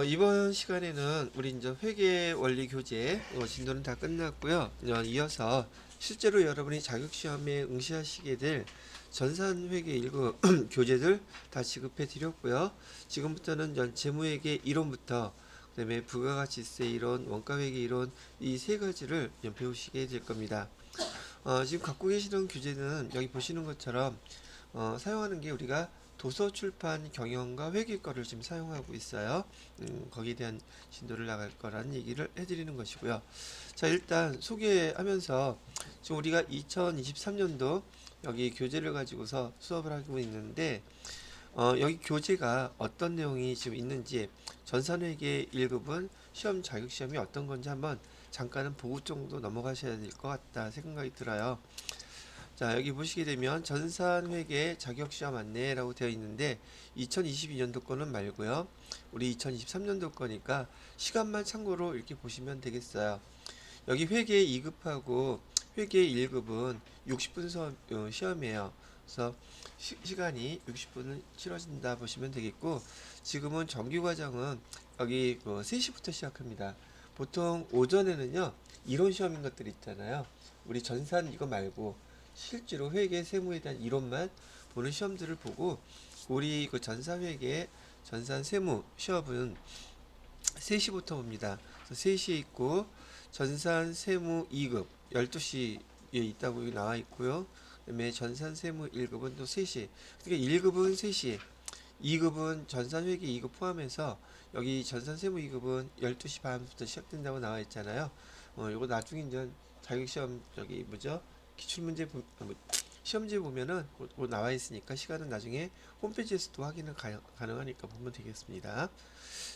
이번 시간에는 우리 이제 회계 원리 교재 진도는 다 끝났고요. 이어서 실제로 여러분이 자격시험에 응시하시게 될 전산회계 일부 교재들 다 지급해 드렸고요. 지금부터는 재무회계 이론부터 그다음에 부가가치세 이론, 원가회계 이론 이 세 가지를 배우시게 될 겁니다. 지금 갖고 계시는 교재는 여기 보시는 것처럼 사용하는 게 우리가 도서 출판 경영과 회계 거를 지금 사용하고 있어요. 거기에 대한 진도를 나갈 거라는 얘기를 해드리는 것이고요. 자, 일단 소개하면서 지금 우리가 2023년도 여기 교재를 가지고서 수업을 하고 있는데 여기 교재가 어떤 내용이 지금 있는지 전산회계 1급은 시험 자격시험이 어떤 건지 한번 잠깐은 보고 정도 넘어가셔야 될 것 같다 생각이 들어요. 자, 여기 보시게 되면 전산회계 자격시험 안내라고 되어 있는데 2022년도 거는 말고요. 우리 2023년도 거니까 시간만 참고로 이렇게 보시면 되겠어요. 여기 회계 2급하고 회계 1급은 60분 시험이에요. 그래서 시간이 60분을 치러진다 보시면 되겠고, 지금은 정규과정은 여기 3시부터 시작합니다. 보통 오전에는요 이론 시험인 것들 있잖아요. 우리 전산 이거 말고 실제로 회계 세무에 대한 이론만 보는 시험들을 보고, 우리 그 전산회계 전산 세무 시험은 3시부터 봅니다. 그래서 3시에 있고 전산 세무 2급 12시에 있다고 여기 나와 있고요. 그다음에 전산 세무 1급은 또 3시. 그러니까 1급은 3시, 2급은 전산회계 2급 포함해서 여기 전산세무 2급은 12시 반부터 시작된다고 나와 있잖아요. 요거 나중에 이제 자격시험 저기 뭐죠? 기출문제 시험지 보면은 곧 나와 있으니까 시간은 나중에 홈페이지에서도 확인은 가능하니까 보면 되겠습니다.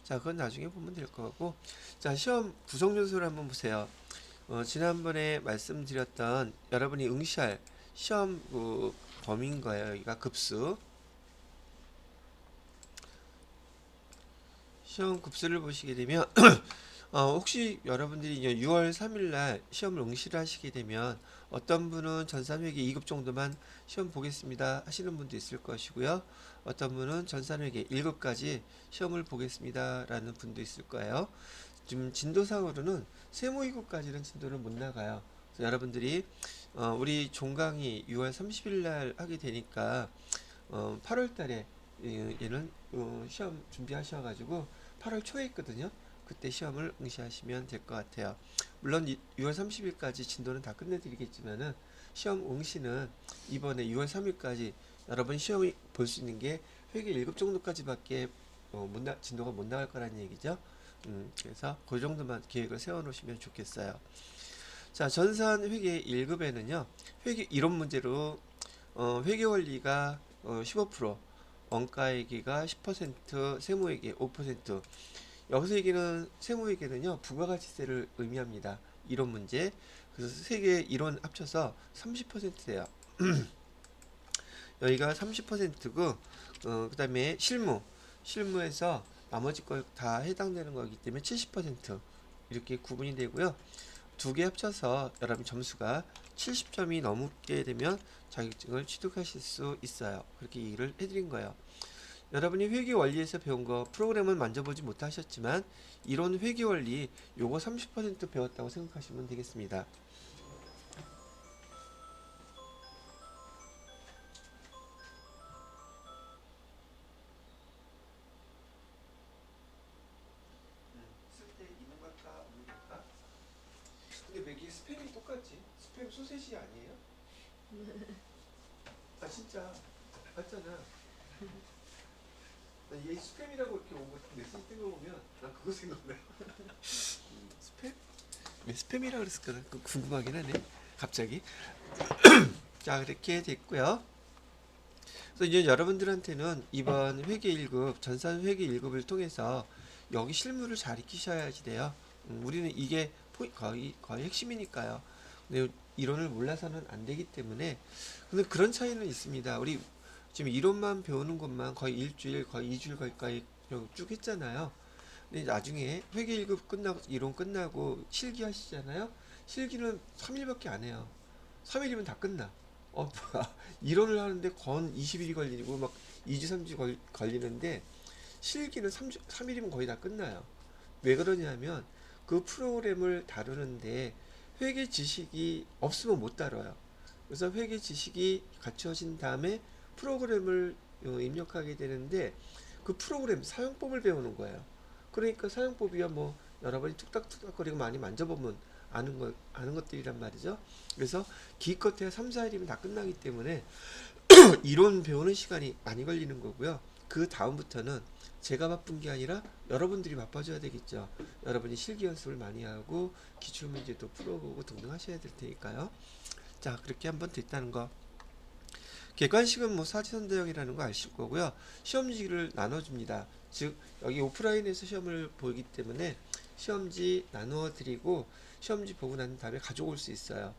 자, 그건 나중에 보면 될 것 같고, 자, 시험 구성 요소를 한번 보세요. 지난번에 말씀드렸던 여러분이 응시할 시험 범위인 거예요. 여기가 급수. 시험 급수를 보시게 되면 혹시 여러분들이 이제 6월 3일 날 시험을 응시를 하시게 되면 어떤 분은 전산회계 2급 정도만 시험 보겠습니다 하시는 분도 있을 것이고요. 어떤 분은 전산회계 1급까지 시험을 보겠습니다 라는 분도 있을 거예요. 지금 진도상으로는 세무 2급까지는 진도를 못 나가요. 그래서 여러분들이 우리 종강이 6월 30일 날 하게 되니까 8월 달에 얘는 시험 준비하셔가지고 8월 초에 있거든요. 그때 시험을 응시하시면 될 것 같아요. 물론 6월 30일까지 진도는 다 끝내드리겠지만은 시험 응시는 이번에 6월 3일까지 여러분 시험이 볼 수 있는 게 회계 1급 정도까지밖에 진도가 못 나갈 거라는 얘기죠. 그래서 그 정도만 계획을 세워 놓으시면 좋겠어요. 자, 전산 회계 1급에는요. 회계 이론 문제로 회계 원리가 15%, 원가회계가 10%, 세무회계 5%. 여기서 얘기는 세무회계는요 부가가치세를 의미합니다. 이론 문제. 그래서 세 개 이론 합쳐서 30%예요. 여기가 30%고, 그다음에 실무에서 나머지 거 다 해당되는 거기 때문에 70% 이렇게 구분이 되고요. 두 개 합쳐서 여러분 점수가 70점이 넘게 되면 자격증을 취득하실 수 있어요. 그렇게 얘기를 해드린 거예요. 여러분이 회계 원리에서 배운 거 프로그램은 만져보지 못하셨지만 이론 회계 원리 요거 30% 배웠다고 생각하시면 되겠습니다. 쓸 때 있는 걸까 없는 걸까? 근데 왜 이게 스팸이 똑같지? 스팸 소세지 아니에요? 아 진짜 맞잖아. 얘 스팸이라고 이렇게 온 거 메시지 뜬 거 보면 난 그거 생각나. 스팸? 왜 스팸이라 그랬을까? 궁금하긴 하네. 갑자기. 자, 그렇게 됐고요. 그래서 이제 여러분들한테는 이번 회계 1급, 전산 회계 1급을 통해서 여기 실무를 잘 익히셔야지 돼요. 우리는 이게 거의 핵심이니까요. 근데 이론을 몰라서는 안 되기 때문에. 근데 그런 차이는 있습니다. 우리 지금 이론만 배우는 것만 거의 일주일, 거의 2주일 가까이 쭉 했잖아요. 근데 나중에 회계 1급 끝나고, 이론 끝나고 실기 하시잖아요. 실기는 3일밖에 안 해요. 3일이면 다 끝나. 이론을 하는데 건 20일이 걸리고 막 2주 3주 걸리는데 실기는 3일이면 거의 다 끝나요. 왜 그러냐면 그 프로그램을 다루는데 회계 지식이 없으면 못 다뤄요. 그래서 회계 지식이 갖춰진 다음에 프로그램을 입력하게 되는데 그 프로그램 사용법을 배우는 거예요. 그러니까 사용법이야 뭐 여러분이 툭닥툭닥거리고 많이 만져보면 아는 것들이란 말이죠. 그래서 기껏해야 3, 4일이면 다 끝나기 때문에 이론 배우는 시간이 많이 걸리는 거고요. 그 다음부터는 제가 바쁜 게 아니라 여러분들이 바빠줘야 되겠죠. 여러분이 실기 연습을 많이 하고 기출문제도 풀어보고 등등 하셔야 될 테니까요. 자, 그렇게 한번 됐다는 거. 객관식은 뭐 사지선다형이라는 거 아실 거고요. 시험지를 나눠줍니다. 즉 여기 오프라인에서 시험을 보기 때문에 시험지 나누어 드리고 시험지 보고 난 다음에 가져올 수 있어요.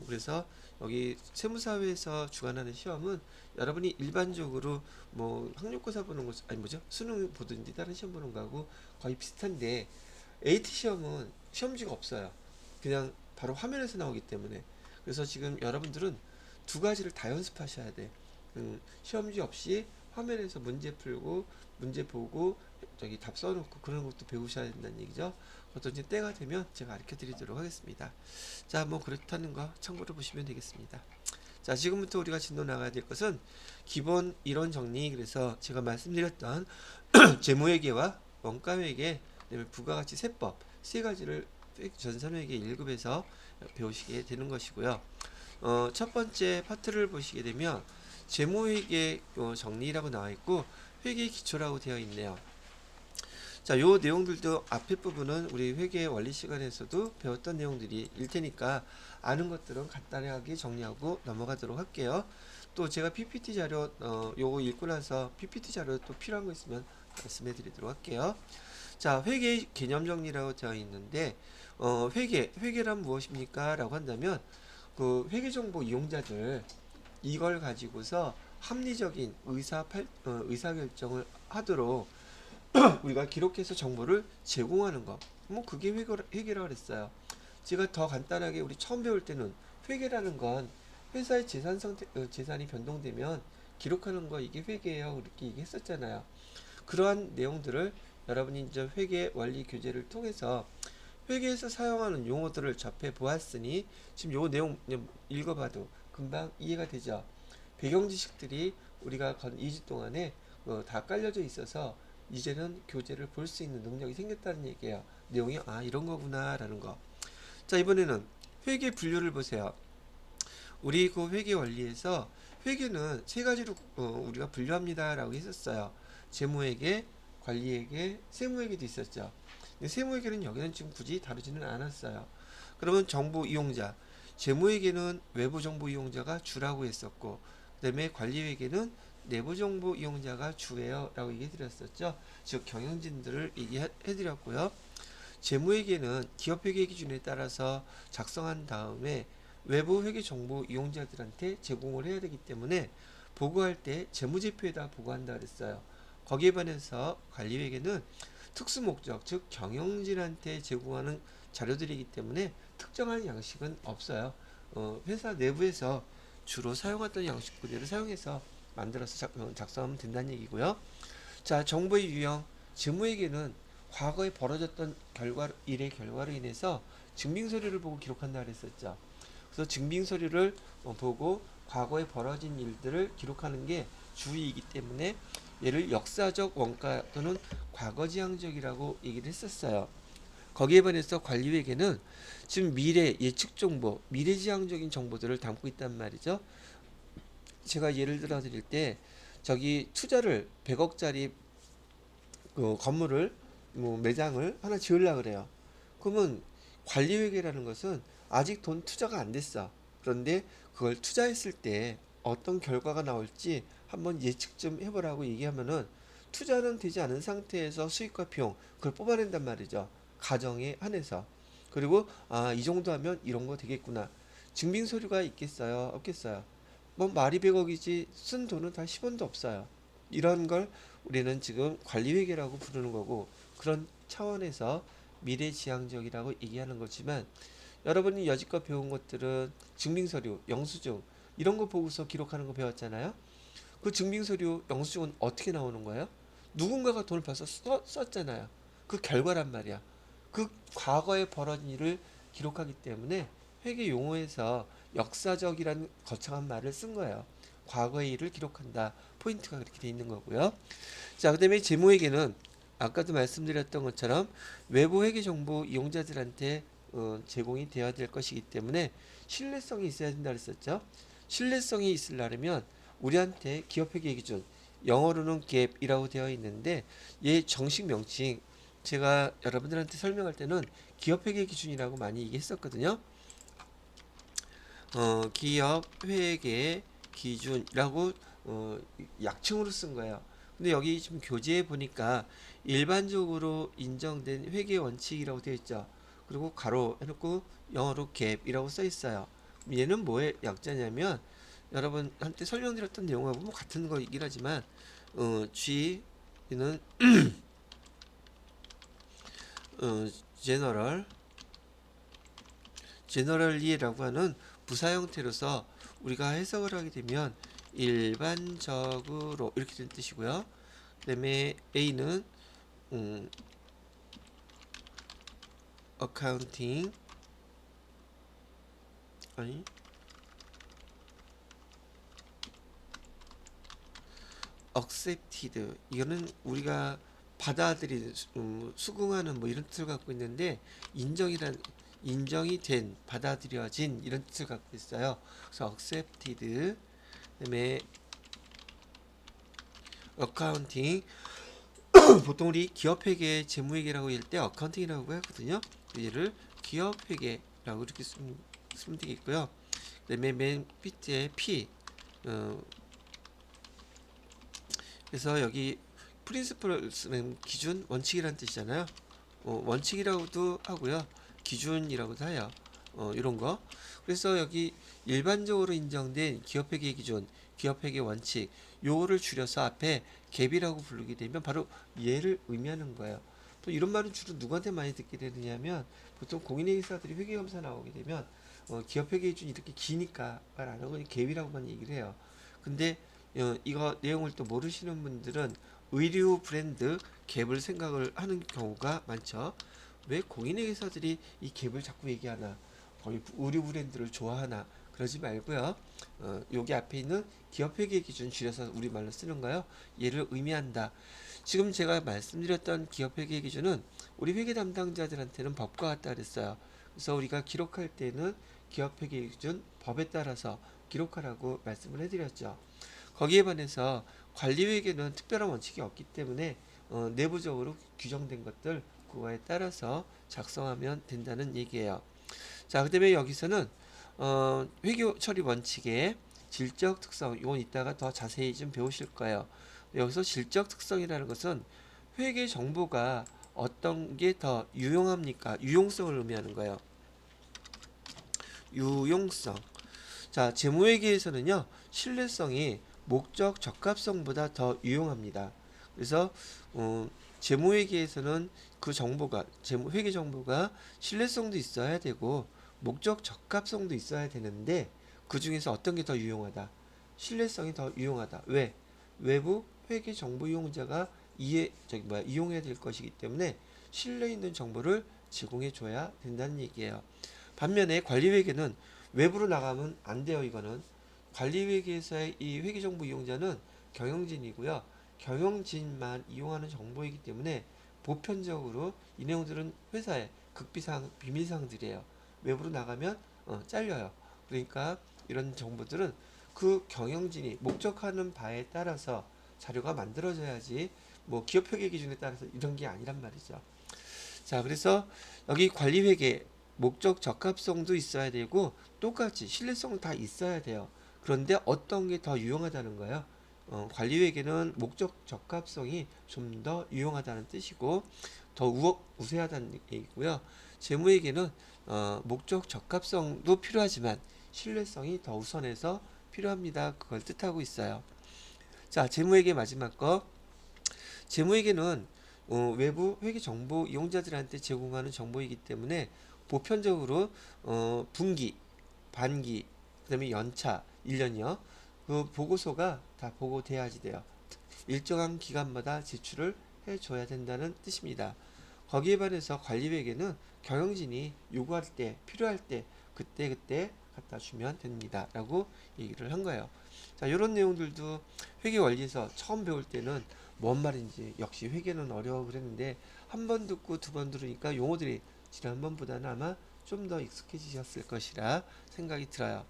그래서 여기 세무사회에서 주관하는 시험은 여러분이 일반적으로 뭐 학력고사 보는 거 아니 뭐죠? 수능 보든지 다른 시험 보는 거하고 거의 비슷한데 AT 시험은 시험지가 없어요. 그냥 바로 화면에서 나오기 때문에 그래서 지금 여러분들은 두 가지를 다 연습하셔야 돼. 시험지 없이 화면에서 문제 풀고 문제 보고 저기 답 써놓고 그런 것도 배우셔야 된다는 얘기죠. 그것도 이제 때가 되면 제가 가르쳐 드리도록 하겠습니다. 자, 뭐 그렇다는 거 참고로 보시면 되겠습니다. 자, 지금부터 우리가 진도 나가야 될 것은 기본 이론 정리. 그래서 제가 말씀드렸던 재무회계와 원가회계, 그다음에 부가가치 세법 세 가지를 전산회계 1급에서 배우시게 되는 것이고요. 첫 번째 파트를 보시게 되면 재무회계 정리라고 나와 있고 회계 기초라고 되어 있네요. 자, 요 내용들도 앞에 부분은 우리 회계 원리 시간에서도 배웠던 내용들이 일 테니까 아는 것들은 간단하게 정리하고 넘어가도록 할게요. 또 제가 PPT 자료 요거 읽고 나서 PPT 자료 또 필요한 거 있으면 말씀해 드리도록 할게요. 자, 회계 개념 정리라고 되어 있는데 회계란 무엇입니까? 라고 한다면 그 회계정보 이용자들 이걸 가지고서 합리적인 의사결정을 하도록 우리가 기록해서 정보를 제공하는 거. 뭐 그게 회계라고 그랬어요. 제가 더 간단하게 우리 처음 배울 때는 회계라는 건 회사의 재산이 변동되면 기록하는 거 이게 회계예요. 이렇게 얘기했었잖아요. 그러한 내용들을 여러분이 이제 회계 원리 교재를 통해서 회계에서 사용하는 용어들을 접해 보았으니 지금 요 내용 읽어봐도 금방 이해가 되죠. 배경 지식들이 우리가 건 2주 동안에 다 깔려져 있어서 이제는 교재를 볼 수 있는 능력이 생겼다는 얘기예요. 내용이 이런 거구나 라는 거. 자, 이번에는 회계 분류를 보세요. 우리 그 회계 원리에서 회계는 세 가지로 우리가 분류합니다 라고 했었어요. 재무회계, 관리회계, 세무회계도 있었죠. 근데 세무회계는 여기는 지금 굳이 다루지는 않았어요. 그러면 정보 이용자, 재무회계는 외부 정보 이용자가 주라고 했었고, 그 다음에 관리회계는 내부 정보 이용자가 주예요 라고 얘기해 드렸었죠. 즉 경영진들을 얘기해 드렸고요. 재무회계는 기업회계 기준에 따라서 작성한 다음에 외부 회계 정보 이용자들한테 제공을 해야 되기 때문에 보고할 때 재무제표에다 보고한다 그랬어요. 거기에 반해서 관리회계는 특수 목적, 즉 경영진한테 제공하는 자료들이기 때문에 특정한 양식은 없어요. 회사 내부에서 주로 사용했던 양식 그대로 사용해서 만들어서 작성하면 된다는 얘기고요. 자, 정보의 유형, 재무회계는 과거에 벌어졌던 일의 결과로 인해서 증빙서류를 보고 기록한다 그랬었죠. 그래서 증빙서류를 보고 과거에 벌어진 일들을 기록하는 게 주의이기 때문에 얘를 역사적 원가 또는 과거지향적이라고 얘기를 했었어요. 거기에 반해서 관리회계는 지금 미래 예측 정보, 미래지향적인 정보들을 담고 있단 말이죠. 제가 예를 들어 드릴 때 저기 투자를 100억짜리 건물을 매장을 하나 지으려고 그래요. 그러면 관리회계라는 것은 아직 돈 투자가 안 됐어. 그런데 그걸 투자했을 때 어떤 결과가 나올지 한번 예측 좀 해보라고 얘기하면은 투자는 되지 않은 상태에서 수익과 비용 그걸 뽑아낸단 말이죠. 가정에 한해서. 그리고 이 정도 하면 이런 거 되겠구나. 증빙 서류가 있겠어요? 없겠어요? 뭐 말이 100억이지 쓴 돈은 다 10원도 없어요. 이런 걸 우리는 지금 관리회계라고 부르는 거고 그런 차원에서 미래지향적이라고 얘기하는 거지만 여러분이 여지껏 배운 것들은 증빙서류, 영수증 이런 거 보고서 기록하는 거 배웠잖아요. 그 증빙서류, 영수증은 어떻게 나오는 거예요? 누군가가 돈을 벌써 썼잖아요. 그 결과란 말이야. 그 과거에 벌어진 일을 기록하기 때문에 회계 용어에서 역사적이라는 거창한 말을 쓴 거예요. 과거의 일을 기록한다. 포인트가 그렇게 돼 있는 거고요. 자, 그다음에 재무회계는 아까도 말씀드렸던 것처럼 외부 회계 정보 이용자들한테 제공이 되어야 될 것이기 때문에 신뢰성이 있어야 된다 그랬었죠. 신뢰성이 있으려면 우리한테 기업회계 기준, 영어로는 갭이라고 되어 있는데 얘 정식 명칭 제가 여러분들한테 설명할 때는 기업회계 기준이라고 많이 얘기했었거든요. 기업회계 기준이라고 약칭으로 쓴 거예요. 근데 여기 지금 교재에 보니까 일반적으로 인정된 회계 원칙이라고 되어 있죠. 그리고 가로 해놓고 영어로 갭이라고 써 있어요. 얘는 뭐의 약자냐면 여러분한테 설명드렸던 내용하고 뭐 같은 거이긴 하지만 G는 제너럴 제너럴리라고 하는 부사 형태로서 우리가 해석을 하게 되면 일반적으로 이렇게 된 뜻이고요. 그다음에 A는 어카운팅 아니 accepted 이거는 우리가 받아들인 수긍하는 뭐 이런 뜻을 갖고 있는데 인정이 된 받아들여진 이런 뜻을 갖고 있어요. 그래서 accepted 그다음에 accounting 보통 우리 기업회계 재무회계라고 할 때 어카운팅이라고 하거든요. 얘를 기업회계라고 이렇게 쓰면 되겠고요. 그다음에 맨 밑에 P 그래서 여기 프린시플은 기준, 원칙이라는 뜻이잖아요. 원칙이라고도 하고요. 기준이라고도 해요. 이런 거. 그래서 여기 일반적으로 인정된 기업회계 기준, 기업회계 원칙 요거를 줄여서 앞에 갭이라고 부르게 되면 바로 얘를 의미하는 거예요. 또 이런 말은 주로 누구한테 많이 듣게 되느냐면 보통 공인회계사들이 회계검사 나오게 되면 기업회계 기준이 이렇게 기니까 말 안 하고 갭이라고만 얘기를 해요. 근데 이거 내용을 또 모르시는 분들은 의류 브랜드 갭을 생각을 하는 경우가 많죠. 왜 공인회계사들이 이 갭을 자꾸 얘기하나? 거의 의류 브랜드를 좋아하나? 그러지 말고요. 여기 앞에 있는 기업회계 기준 줄여서 우리말로 쓰는 거요. 얘를 의미한다. 지금 제가 말씀드렸던 기업회계 기준은 우리 회계 담당자들한테는 법과 같다 그랬어요. 그래서 우리가 기록할 때는 기업회계 기준 법에 따라서 기록하라고 말씀을 해드렸죠. 거기에 반해서 관리회계는 특별한 원칙이 없기 때문에 내부적으로 규정된 것들 그거에 따라서 작성하면 된다는 얘기예요. 자, 그다음에 여기서는 회계 처리 원칙의 질적 특성 이건 이따가 더 자세히 좀 배우실 거예요. 여기서 질적 특성이라는 것은 회계 정보가 어떤 게 더 유용합니까? 유용성을 의미하는 거예요. 유용성. 자, 재무회계에서는요, 신뢰성이 목적 적합성보다 더 유용합니다. 그래서 재무회계에서는 그 정보가 회계 정보가 신뢰성도 있어야 되고 목적 적합성도 있어야 되는데 그 중에서 어떤 게 더 유용하다? 신뢰성이 더 유용하다. 왜? 외부 회계 정보 이용자가 이용해야 될 것이기 때문에 신뢰 있는 정보를 제공해 줘야 된다는 얘기예요. 반면에 관리회계는 외부로 나가면 안 돼요. 이거는 관리회계에서의 이 회계정보 이용자는 경영진이고요. 경영진만 이용하는 정보이기 때문에 보편적으로 이 내용들은 회사의 극비상 비밀사항들이에요. 외부로 나가면 잘려요. 그러니까 이런 정보들은 그 경영진이 목적하는 바에 따라서 자료가 만들어져야지 뭐 기업회계 기준에 따라서 이런 게 아니란 말이죠. 자, 그래서 여기 관리회계 목적 적합성도 있어야 되고 똑같이 신뢰성 다 있어야 돼요. 그런데 어떤 게 더 유용하다는 거예요? 관리회계는 목적 적합성이 좀 더 유용하다는 뜻이고 더 우세하다는 얘기고요. 재무회계는 목적 적합성도 필요하지만 신뢰성이 더 우선해서 필요합니다. 그걸 뜻하고 있어요. 자, 재무회계 마지막 거. 재무회계는 외부 회계 정보 이용자들한테 제공하는 정보이기 때문에 보편적으로 분기, 반기, 그다음에 연차, 1년이요. 그 보고서가 다 보고돼야지 돼요. 일정한 기간마다 제출을 해줘야 된다는 뜻입니다. 거기에 반해서 관리회계는 경영진이 요구할 때, 필요할 때 그때그때 갖다 주면 됩니다. 라고 얘기를 한 거예요. 자, 이런 내용들도 회계 원리에서 처음 배울 때는 뭔 말인지 역시 회계는 어려워 그랬는데 한 번 듣고 두 번 들으니까 용어들이 지난번보다는 아마 좀 더 익숙해지셨을 것이라 생각이 들어요.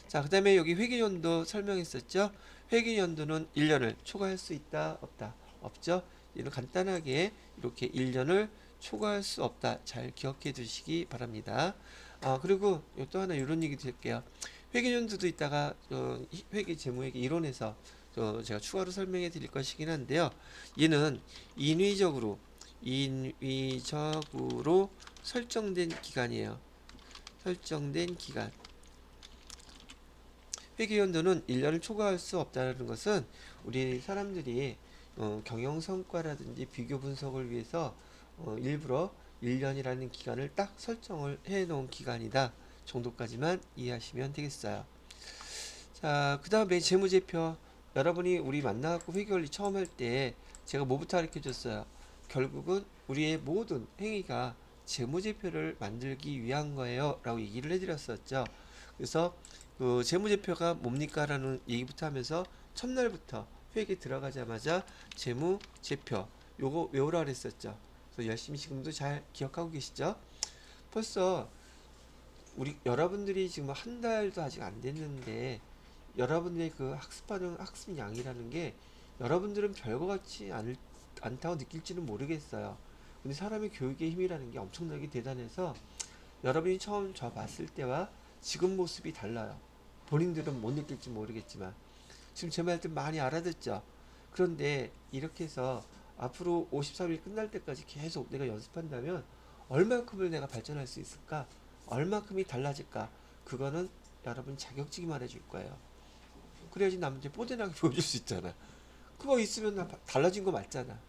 자, 그 다음에 여기 회계연도 설명했었죠. 회계연도는 1년을 초과할 수 있다 없다 없죠. 이는 간단하게 이렇게 1년을 초과할 수 없다 잘 기억해 두시기 바랍니다. 그리고 또 하나 이런 얘기 드릴게요. 회계연도도 이따가 회계 재무회계 이론에서 제가 추가로 설명해 드릴 것이긴 한데요. 얘는 인위적으로 설정된 기간이에요. 설정된 기간. 회계연도는 1년을 초과할 수 없다는 것은 우리 사람들이 경영 성과라든지 비교 분석을 위해서 일부러 1년이라는 기간을 딱 설정을 해 놓은 기간이다 정도까지만 이해하시면 되겠어요. 자, 그 다음에 재무제표. 여러분이 우리 만나갖고 회계원리 처음 할 때 제가 뭐부터 가르쳐 줬어요? 결국은 우리의 모든 행위가 재무제표를 만들기 위한 거예요 라고 얘기를 해드렸었죠. 그래서 그 재무제표가 뭡니까? 라는 얘기부터 하면서 첫날부터 회계 들어가자마자 재무제표 요거 외우라 그랬었죠. 그래서 열심히 지금도 잘 기억하고 계시죠? 벌써 우리 여러분들이 지금 한 달도 아직 안 됐는데 여러분들의 그 학습하는 학습 양이라는 게 여러분들은 별거 같지 않다고 느낄지는 모르겠어요. 근데 사람의 교육의 힘이라는 게 엄청나게 대단해서 여러분이 처음 저 봤을 때와 지금 모습이 달라요. 본인들은 못 느낄지 모르겠지만 지금 제 말 좀 많이 알아듣죠. 그런데 이렇게 해서 앞으로 53일 끝날 때까지 계속 내가 연습한다면 얼마큼을 내가 발전할 수 있을까? 얼마큼이 달라질까? 그거는 여러분 자격증이 말해줄 거예요. 그래야지 남한테 뽀대나게 보여줄 수 있잖아. 그거 있으면 달라진 거 맞잖아.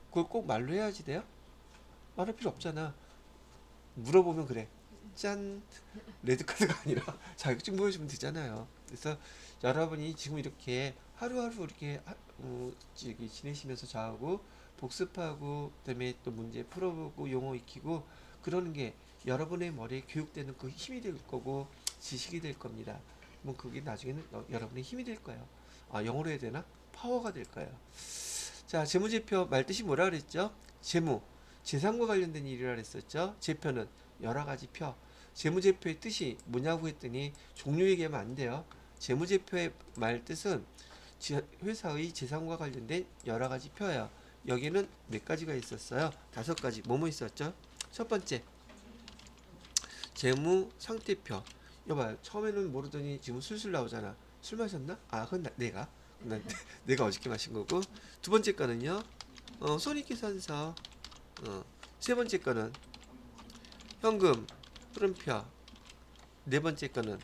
그걸 꼭 말로 해야지 돼요? 말할 필요 없잖아. 물어보면 그래. 짠. 레드카드가 아니라 자격증 보여주면 되잖아요. 그래서 여러분이 지금 이렇게 하루하루 이렇게 지내시면서 저하고 복습하고 그다음에 또 문제 풀어보고 용어 익히고 그러는 게 여러분의 머리에 교육되는 그 힘이 될 거고 지식이 될 겁니다. 뭐 그게 나중에는 여러분의 힘이 될 거예요. 영어로 해야 되나? 파워가 될 거예요. 자, 재무제표 말 뜻이 뭐라 그랬죠? 재무, 재산과 관련된 일이라 그랬었죠. 제표는 여러 가지 표. 재무제표의 뜻이 뭐냐고 했더니 종류 얘기하면 안 돼요. 재무제표의 말 뜻은 회사의 재산과 관련된 여러 가지 표예요. 여기는 몇 가지가 있었어요? 5가지. 뭐뭐 있었죠? 첫 번째, 재무 상태표. 여봐요. 처음에는 모르더니 지금 술술 나오잖아. 술 마셨나? 그건 내가. 내가 어저께 마신 거고. 두 번째 거는요. 손익계산서. 세 번째 거는 현금 흐름표. 네 번째 거는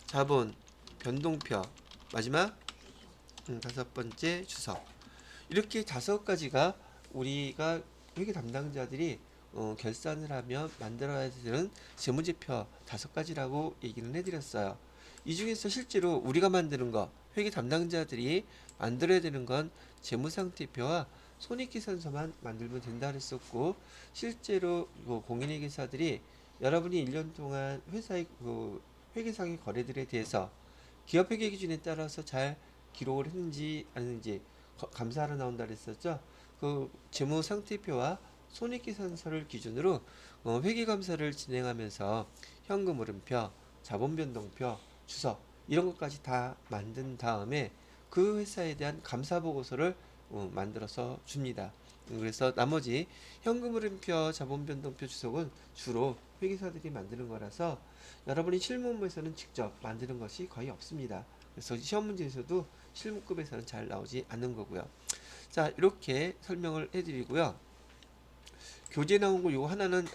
자본 변동표. 마지막 다섯 번째 주석. 이렇게 5가지가 우리가 회계 담당자들이 결산을 하면 만들어야 되는 재무제표 5가지라고 얘기는 해드렸어요. 이 중에서 실제로 우리가 만드는 거, 회계 담당자들이 만들어야 되는 건 재무상태표와 손익계산서만 만들면 된다 그랬었고, 실제로 공인회계사들이 여러분이 1년 동안 회사의 회계상의 거래들에 대해서 기업회계 기준에 따라서 잘 기록을 했는지 아닌지 감사하러 나온다 그랬었죠. 그 재무상태표와 손익계산서를 기준으로 회계감사를 진행하면서 현금 흐름표, 자본변동표, 주석 이런 것까지 다 만든 다음에 그 회사에 대한 감사보고서를 만들어서 줍니다. 그래서 나머지 현금 흐름표, 자본변동표, 주석은 주로 회계사들이 만드는 거라서 여러분이 실무부에서는 직접 만드는 것이 거의 없습니다. 그래서 시험 문제에서도 실무급에서는 잘 나오지 않는 거고요. 자, 이렇게 설명을 해드리고요. 교재 나온 거 요거 하나는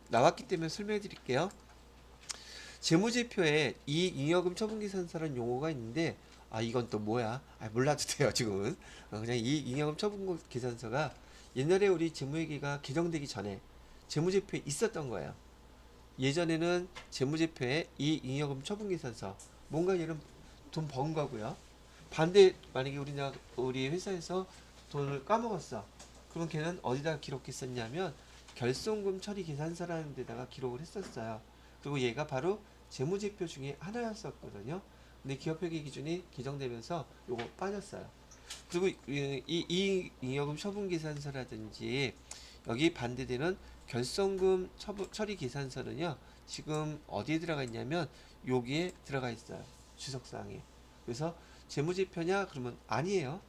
나왔기 때문에 설명해 드릴게요. 재무제표에 이익잉여금 처분계산서라는 용어가 있는데 이건 또 뭐야? 몰라도 돼요 지금은. 그냥 이익잉여금 처분계산서가 옛날에 우리 재무회계가 개정되기 전에 재무제표에 있었던 거예요. 예전에는 재무제표에 이익잉여금 처분계산서 뭔가 얘는 돈 번 거고요. 반대 만약에 우리 회사에서 돈을 까먹었어. 그럼 걔는 어디다 기록했었냐면 결손금 처리 계산서라는 데다가 기록을 했었어요. 그리고 얘가 바로 재무제표 중에 하나였었거든요. 근데 기업회계 기준이 개정되면서 요거 빠졌어요. 그리고 이 잉여금 처분 계산서라든지 여기 반대되는 결손금 처리 계산서는요. 지금 어디에 들어가 있냐면 여기에 들어가 있어요. 주석사항에. 그래서 재무제표냐? 그러면 아니에요.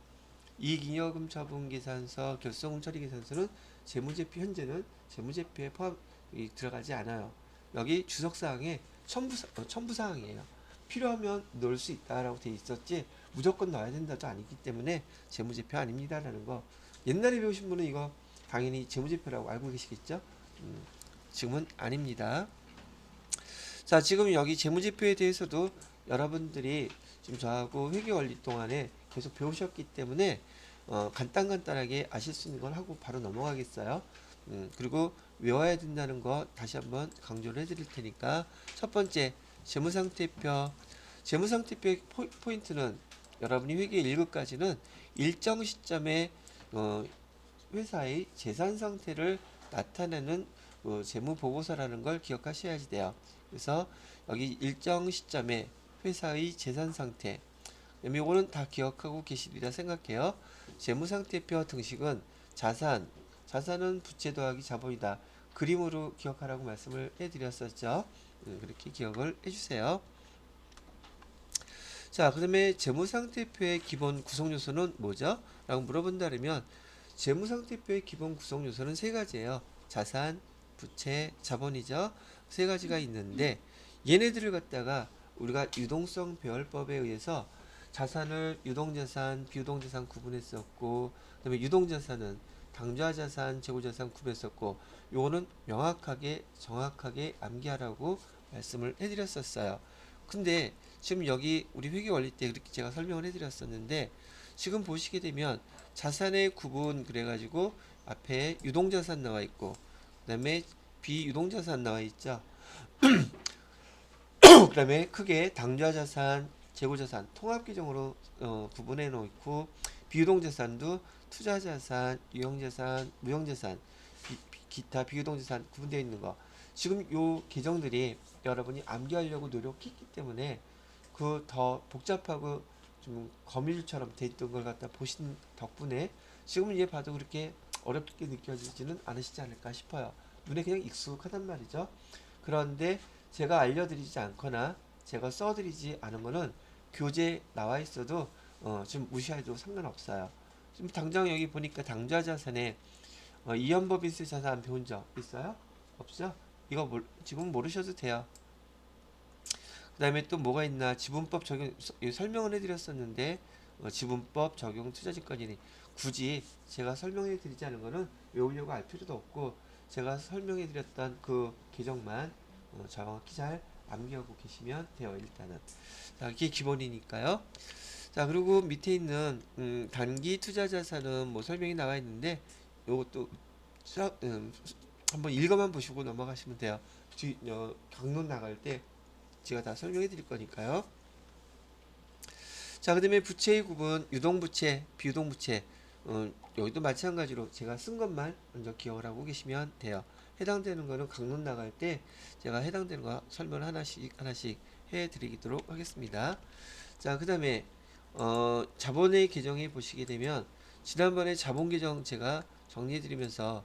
이익잉여금 처분 계산서, 결손금 처리 계산서는 재무제표 현재는 재무제표에 들어가지 않아요. 여기 주석사항에 첨부사항이에요. 필요하면 넣을 수 있다라고 돼 있었지 무조건 넣어야 된다도 아니기 때문에 재무제표 아닙니다라는 거. 옛날에 배우신 분은 이거 당연히 재무제표라고 알고 계시겠죠? 지금은 아닙니다. 자, 지금 여기 재무제표에 대해서도 여러분들이 지금 저하고 회계 원리 동안에 계속 배우셨기 때문에 간단하게 아실 수 있는 걸 하고 바로 넘어가겠어요. 그리고 외워야 된다는 거 다시 한번 강조를 해드릴 테니까 첫 번째 재무상태표. 재무상태표의 포인트는 여러분이 회계 1급까지는 일정 시점에 회사의 재산 상태를 나타내는 재무보고서라는 걸 기억하셔야지 돼요. 그래서 여기 일정 시점에 회사의 재산 상태, 요거는 다 기억하고 계시리라 생각해요. 재무상태표 등식은 자산은 부채 더하기 자본이다. 그림으로 기억하라고 말씀을 해드렸었죠. 그렇게 기억을 해주세요. 자, 그다음에 재무상태표의 기본 구성요소는 뭐죠? 라고 물어본다면 재무상태표의 기본 구성요소는 세 가지예요. 자산, 부채, 자본이죠. 세 가지가 있는데 얘네들을 갖다가 우리가 유동성 배열법에 의해서 자산을 유동자산, 비유동자산 구분했었고, 그다음에 유동자산은 당좌자산, 재고자산 구분했었고, 요거는 명확하게 정확하게 암기하라고 말씀을 해드렸었어요. 근데 지금 여기 우리 회계 원리 때 그렇게 제가 설명을 해드렸었는데 지금 보시게 되면 자산의 구분 그래가지고 앞에 유동자산 나와 있고, 그다음에 비유동자산 나와 있죠. 그다음에 크게 당좌자산, 재고자산 통합규정으로 구분해 놓고 비유동자산도 투자자산, 유형자산, 무형자산, 기타 비유동자산 구분되어 있는 거. 지금 요 계정들이 여러분이 암기하려고 노력했기 때문에 그 더 복잡하고 좀 거밀처럼 돼 있던 걸 갖다 보신 덕분에 지금 얘 봐도 그렇게 어렵게 느껴지지는 않으시지 않을까 싶어요. 눈에 그냥 익숙하단 말이죠. 그런데 제가 알려드리지 않거나 제가 써드리지 않은 거는 교재에 나와 있어도 좀 무시해도 상관없어요. 지금 당장 여기 보니까 당좌자산에 이연법인세 자산 배운 적 있어요? 없죠? 이거 지금 모르셔도 돼요. 그 다음에 또 뭐가 있나 지분법 적용 설명을 해드렸었는데 지분법 적용 투자증권이니 굳이 제가 설명해 드리지 않은 거는 외우려고 할 필요도 없고 제가 설명해 드렸던 그 계정만 정확히 잘 암기하고 계시면 돼요. 일단은 자, 이게 기본이니까요. 자, 그리고 밑에 있는 단기 투자 자산은 뭐 설명이 나와 있는데 요것도 한번 읽어만 보시고 넘어가시면 돼요. 강론 나갈 때 제가 다 설명해 드릴 거니까요. 자, 그 다음에 부채의 구분, 유동부채, 비유동부채. 여기도 마찬가지로 제가 쓴 것만 먼저 기억을 하고 계시면 돼요. 해당되는 거는 강론 나갈 때 제가 해당되는 거 설명을 하나씩 해 드리도록 하겠습니다. 자, 그 다음에 자본의 계정에 보시게 되면 지난번에 자본 계정 제가 정리해 드리면서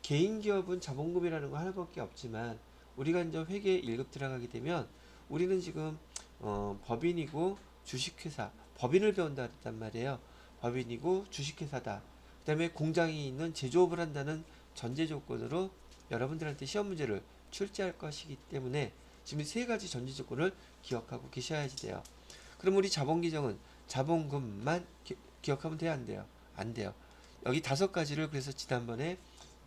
개인 기업은 자본금이라는 거 하나밖에 없지만 우리가 이제 회계 1급 들어가게 되면 우리는 지금 법인이고 주식회사, 법인을 배운다 했단 말이에요. 법인이고 주식회사다. 그 다음에 공장이 있는 제조업을 한다는 전제 조건으로 여러분들한테 시험 문제를 출제할 것이기 때문에 지금 세 가지 전제 조건을 기억하고 계셔야지 돼요. 그럼 우리 자본 규정은 자본금만 기억하면 돼요, 안 돼요? 안 돼요. 여기 다섯 가지를 그래서 지난번에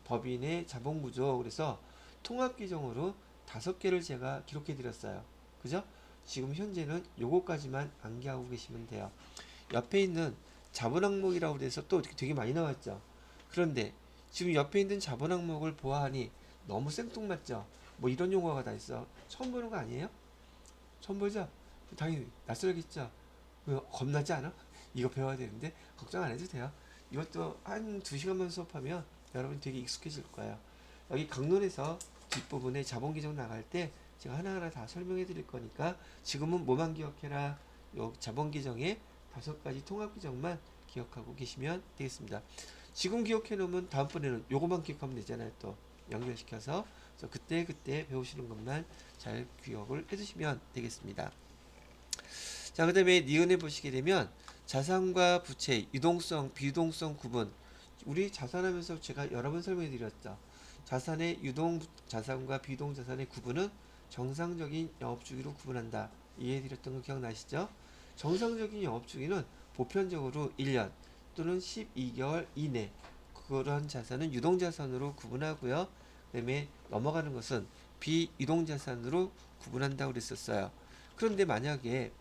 법인의 자본 구조 그래서 통합 규정으로 5개를 제가 기록해 드렸어요. 그죠? 지금 현재는 요거까지만 암기하고 계시면 돼요. 옆에 있는 자본 항목이라고 해서 또 되게 많이 나왔죠. 그런데 지금 옆에 있는 자본 항목을 보아하니 너무 생뚱맞죠? 뭐 이런 용어가 다 있어. 처음 보는 거 아니에요? 처음 보죠? 당연히 낯설겠죠? 겁나지 않아? 이거 배워야 되는데 걱정 안 해도 돼요. 이것도 한 2시간만 수업하면 여러분 되게 익숙해질 거예요. 여기 강론에서 뒷부분에 자본기정 나갈 때 제가 하나하나 다 설명해 드릴 거니까 지금은 뭐만 기억해라. 요 자본기정의 5가지 통합기정만 기억하고 계시면 되겠습니다. 지금 기억해 놓으면 다음번에는 요거만 기억하면 되잖아요. 또 연결시켜서 그래서 그때 배우시는 것만 잘 기억을 해두시면 되겠습니다. 자, 그 다음에 니은에 보시게 되면 자산과 부채, 유동성, 비유동성 구분. 우리 자산하면서 제가 여러 번 설명해 드렸죠. 자산의 유동 자산과 비유동 자산의 구분은 정상적인 영업주기로 구분한다. 이해해 드렸던 거 기억나시죠? 정상적인 영업주기는 보편적으로 1년 또는 12개월 이내 그런 자산은 유동자산으로 구분하고요. 그 다음에 넘어가는 것은 비유동자산으로 구분한다고 그랬었어요. 그런데 만약에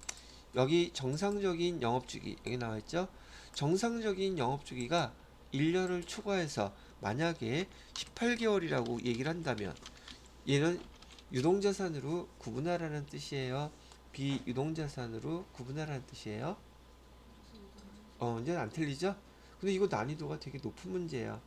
여기 정상적인 영업주기 여기 나와있죠. 정상적인 영업주기가 1년을 초과해서 만약에 18개월이라고 얘기를 한다면 얘는 유동자산으로 구분하라는 뜻이에요. 비유동자산으로 구분하라는 뜻이에요. 이제 안 틀리죠? 근데 이거 난이도가 되게 높은 문제예요.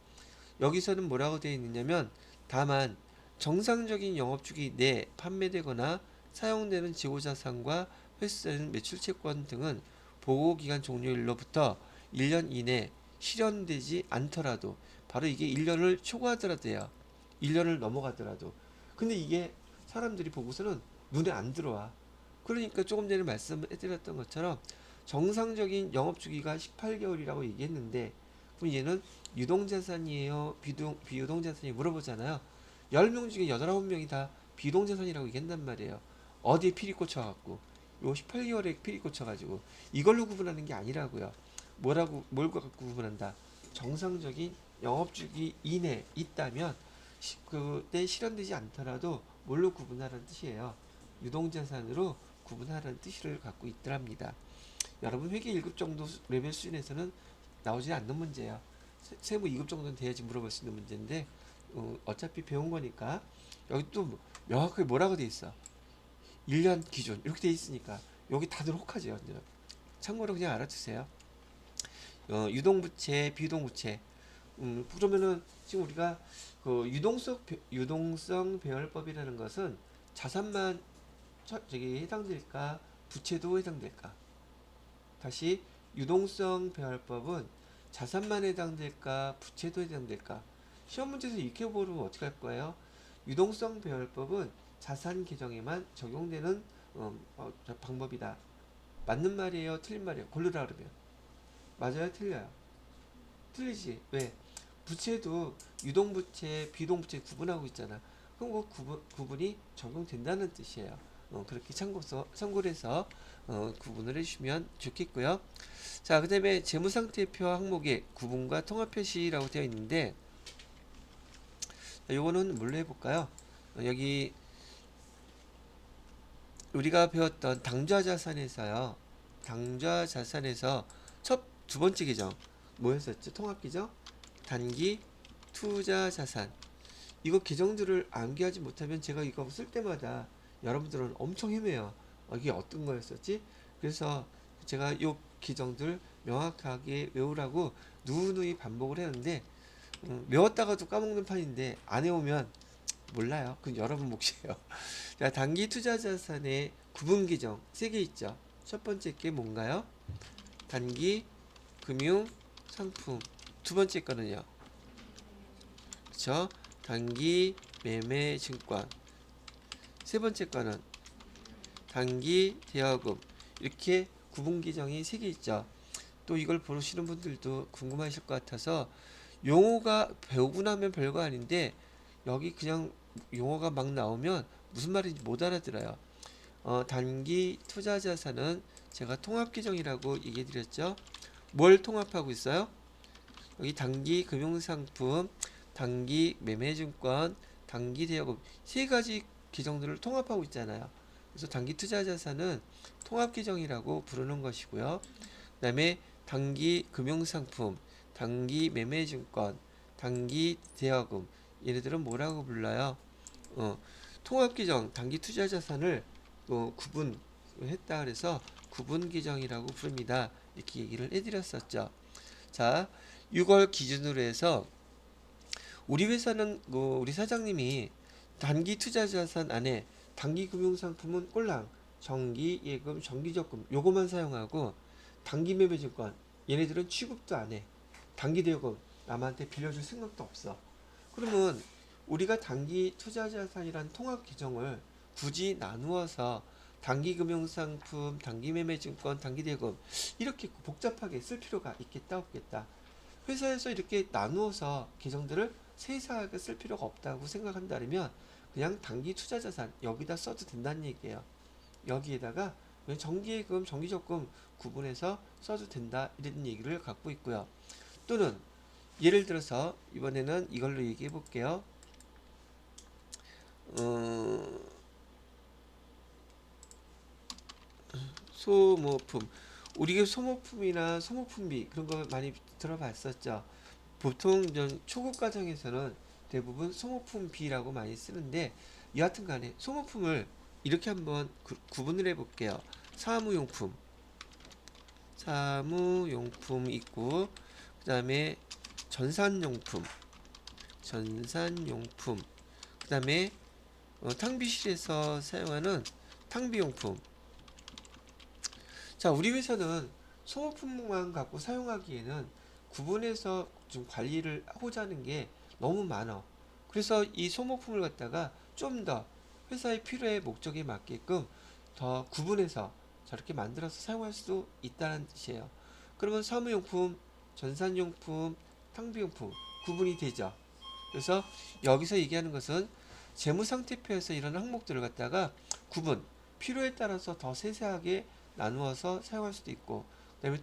여기서는 뭐라고 되어 있느냐면 다만 정상적인 영업주기 내 판매되거나 사용되는 지고자산과 횟수되는 매출채권 등은 보고기간 종료일로부터 1년 이내 실현되지 않더라도 바로 이게 1년을 초과하더라도요. 1년을 넘어가더라도 근데 이게 사람들이 보고서는 눈에 안 들어와. 그러니까 조금 전에 말씀해드렸던 것처럼 정상적인 영업주기가 18개월이라고 얘기했는데 그럼 얘는 유동자산이에요? 비유동자산이 물어보잖아요. 10명 중에 8, 9명이 다 비유동자산이라고 얘기한단 말이에요. 어디에 피리 꽂혀갖고 요 18개월에 피리 꽂혀가지고 이걸로 구분하는 게 아니라고요. 뭘 갖고 구분한다? 정상적인 영업주기 이내 있다면 그때 실현되지 않더라도 뭘로 구분하라는 뜻이에요. 유동자산으로 구분하라는 뜻을 갖고 있더랍니다. 여러분 회계 1급 정도 레벨 수준에서는 나오지 않는 문제예요. 세무 2급 정도는 돼야지 물어볼 수 있는 문제인데 어차피 배운 거니까 여기 또 명확하게 뭐라고 돼 있어. 1년 기준 이렇게 돼 있으니까 여기 다들 혹하죠. 참고로 그냥 알아두세요. 유동부채, 비유동부채. 그러면은 지금 우리가 그 유동성 배열법이라는 것은 자산만 저기 해당될까, 부채도 해당될까? 다시 유동성 배열법은 자산만 해당될까, 부채도 해당될까? 시험 문제에서 이렇게 보면 어떻게 할 거예요? 유동성 배열법은 자산 계정에만 적용되는 방법이다. 맞는 말이에요? 틀린 말이에요? 고르라 그러면 맞아요? 틀려요? 틀리지. 왜? 부채도 유동부채, 비동부채 구분하고 있잖아. 그럼 그 구분이 적용된다는 뜻이에요. 그렇게 참고를 해서 구분을 해주시면 좋겠고요. 자, 그 다음에 재무상태표 항목에 구분과 통합표시라고 되어 있는데 요거는 뭘로 해볼까요? 여기 우리가 배웠던 당좌자산에서요. 당좌자산에서 두 번째 계정 뭐였었죠? 통합계정? 단기 투자자산. 이거 계정들을 암기하지 못하면 제가 이거 쓸 때마다 여러분들은 엄청 헤매요. 이게 어떤 거였었지? 그래서 제가 이 계정들 명확하게 외우라고 누누이 반복을 했는데 외웠다가도 까먹는 판인데 안 해오면 몰라요. 그건 여러분 몫이에요. 자, 단기 투자자산의 구분 계정 3개 있죠. 첫 번째 게 뭔가요? 단기 금융 상품. 두 번째 거는요. 그쵸? 단기 매매 증권. 세 번째 거는 단기 대여금. 이렇게 구분 계정이 3개 있죠. 또 이걸 보시는 분들도 궁금하실 것 같아서 용어가 배우고 나면 별거 아닌데 여기 그냥 용어가 막 나오면 무슨 말인지 못 알아들어요. 단기 투자자산은 제가 통합계정이라고 얘기해 드렸죠. 뭘 통합하고 있어요? 여기 단기 금융상품, 단기 매매증권, 단기 대여금 3가지 계정들을 통합하고 있잖아요. 그래서 단기 투자자산은 통합계정이라고 부르는 것이고요. 그 다음에 단기 금융상품, 단기 매매증권, 단기 대여금 얘네들은 뭐라고 불러요? 통합계정, 단기 투자자산을 구분했다 그래서 구분계정이라고 부릅니다. 이렇게 얘기를 해드렸었죠. 자, 6월 기준으로 해서 우리 회사는 우리 사장님이 단기 투자 자산 안에 단기 금융 상품은 꼴랑 정기 예금, 정기 적금 요거만 사용하고 단기 매매 증권 얘네들은 취급도 안 해. 단기 대여금 남한테 빌려줄 생각도 없어. 그러면 우리가 단기 투자 자산이란 통합 계정을 굳이 나누어서 단기 금융 상품, 단기 매매 증권, 단기 대여금 이렇게 복잡하게 쓸 필요가 있겠다 없겠다. 회사에서 이렇게 나누어서 계정들을 세세하게 쓸 필요가 없다고 생각한다면 그냥 단기 투자 자산 여기다 써도 된다는 얘기예요. 여기에다가 정기예금, 정기적금 구분해서 써도 된다 이런 얘기를 갖고 있고요. 또는 예를 들어서 이번에는 이걸로 얘기해 볼게요. 소모품. 우리가 소모품이나 소모품비 그런 거 많이 들어봤었죠. 보통 초급 과정에서는 대부분 소모품비라고 많이 쓰는데 여하튼 간에 소모품을 이렇게 한번 구분을 해 볼게요. 사무용품 있고 그 다음에 전산용품 그 다음에 탕비실에서 사용하는 탕비용품. 자, 우리 회사는 소모품만 갖고 사용하기에는 구분해서 좀 관리를 하고자 하는 게 너무 많아. 그래서 이 소모품을 갖다가 좀 더 회사의 필요의 목적에 맞게끔 더 구분해서 저렇게 만들어서 사용할 수도 있다는 뜻이에요. 그러면 사무용품, 전산용품, 탕비용품 구분이 되죠. 그래서 여기서 얘기하는 것은 재무상태표에서 이런 항목들을 갖다가 구분, 필요에 따라서 더 세세하게 나누어서 사용할 수도 있고, 그 다음에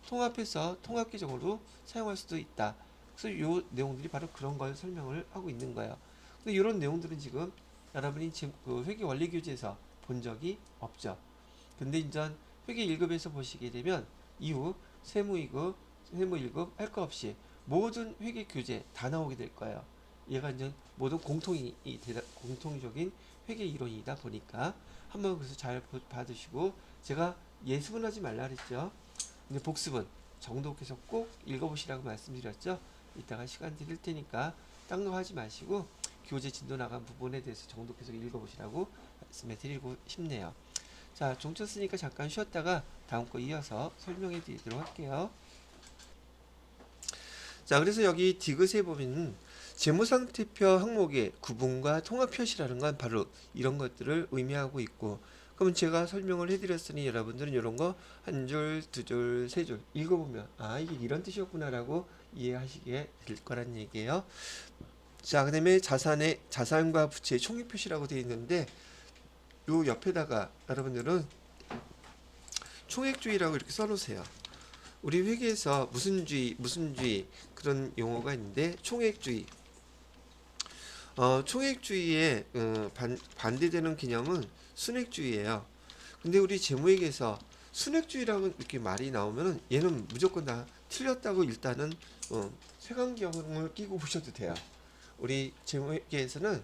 통합해서 통합계정으로 사용할 수도 있다. 그래서 이 내용들이 바로 그런 걸 설명을 하고 있는 거예요. 근데 이런 내용들은 지금 여러분이 지금 그 회계 원리 교재에서 본 적이 없죠. 근데 이제 회계 1급에서 보시게 되면 이후 세무 2급, 세무 1급 할 거 없이 모든 회계 교재 다 나오게 될 거예요. 얘가 이제 모든 공통적인 회계 이론이다 보니까 한번 그래서 잘 받으시고, 제가 예습은 하지 말라 그랬죠. 근데 복습은 정독해서 꼭 읽어보시라고 말씀드렸죠. 이따가 시간 드릴 테니까 딴 거 하지 마시고 교재 진도 나간 부분에 대해서 정독해서 읽어보시라고 말씀해 드리고 싶네요. 자, 종 쳤으니까 잠깐 쉬었다가 다음 거 이어서 설명해 드리도록 할게요. 자, 그래서 여기 디귿에 보면 재무상태표 항목의 구분과 통합 표시라는 건 바로 이런 것들을 의미하고 있고, 그럼 제가 설명을 해드렸으니 여러분들은 이런 거 한 줄, 두 줄, 세 줄 읽어보면 아, 이게 이런 뜻이었구나라고 이해하시게 될 거란 얘기예요. 자, 그 다음에 자산과 부채의 총액 표시라고 되어 있는데 요 옆에다가 여러분들은 총액주의라고 이렇게 써놓으세요. 우리 회계에서 무슨 주의 그런 용어가 있는데 총액주의. 총액주의의 반대되는 개념은 순액주의예요. 근데 우리 재무회계에서 순액주의라고 이렇게 말이 나오면은 얘는 무조건 다 틀렸다고 일단은 색안경을 끼고 보셔도 돼요. 우리 재무회계에서는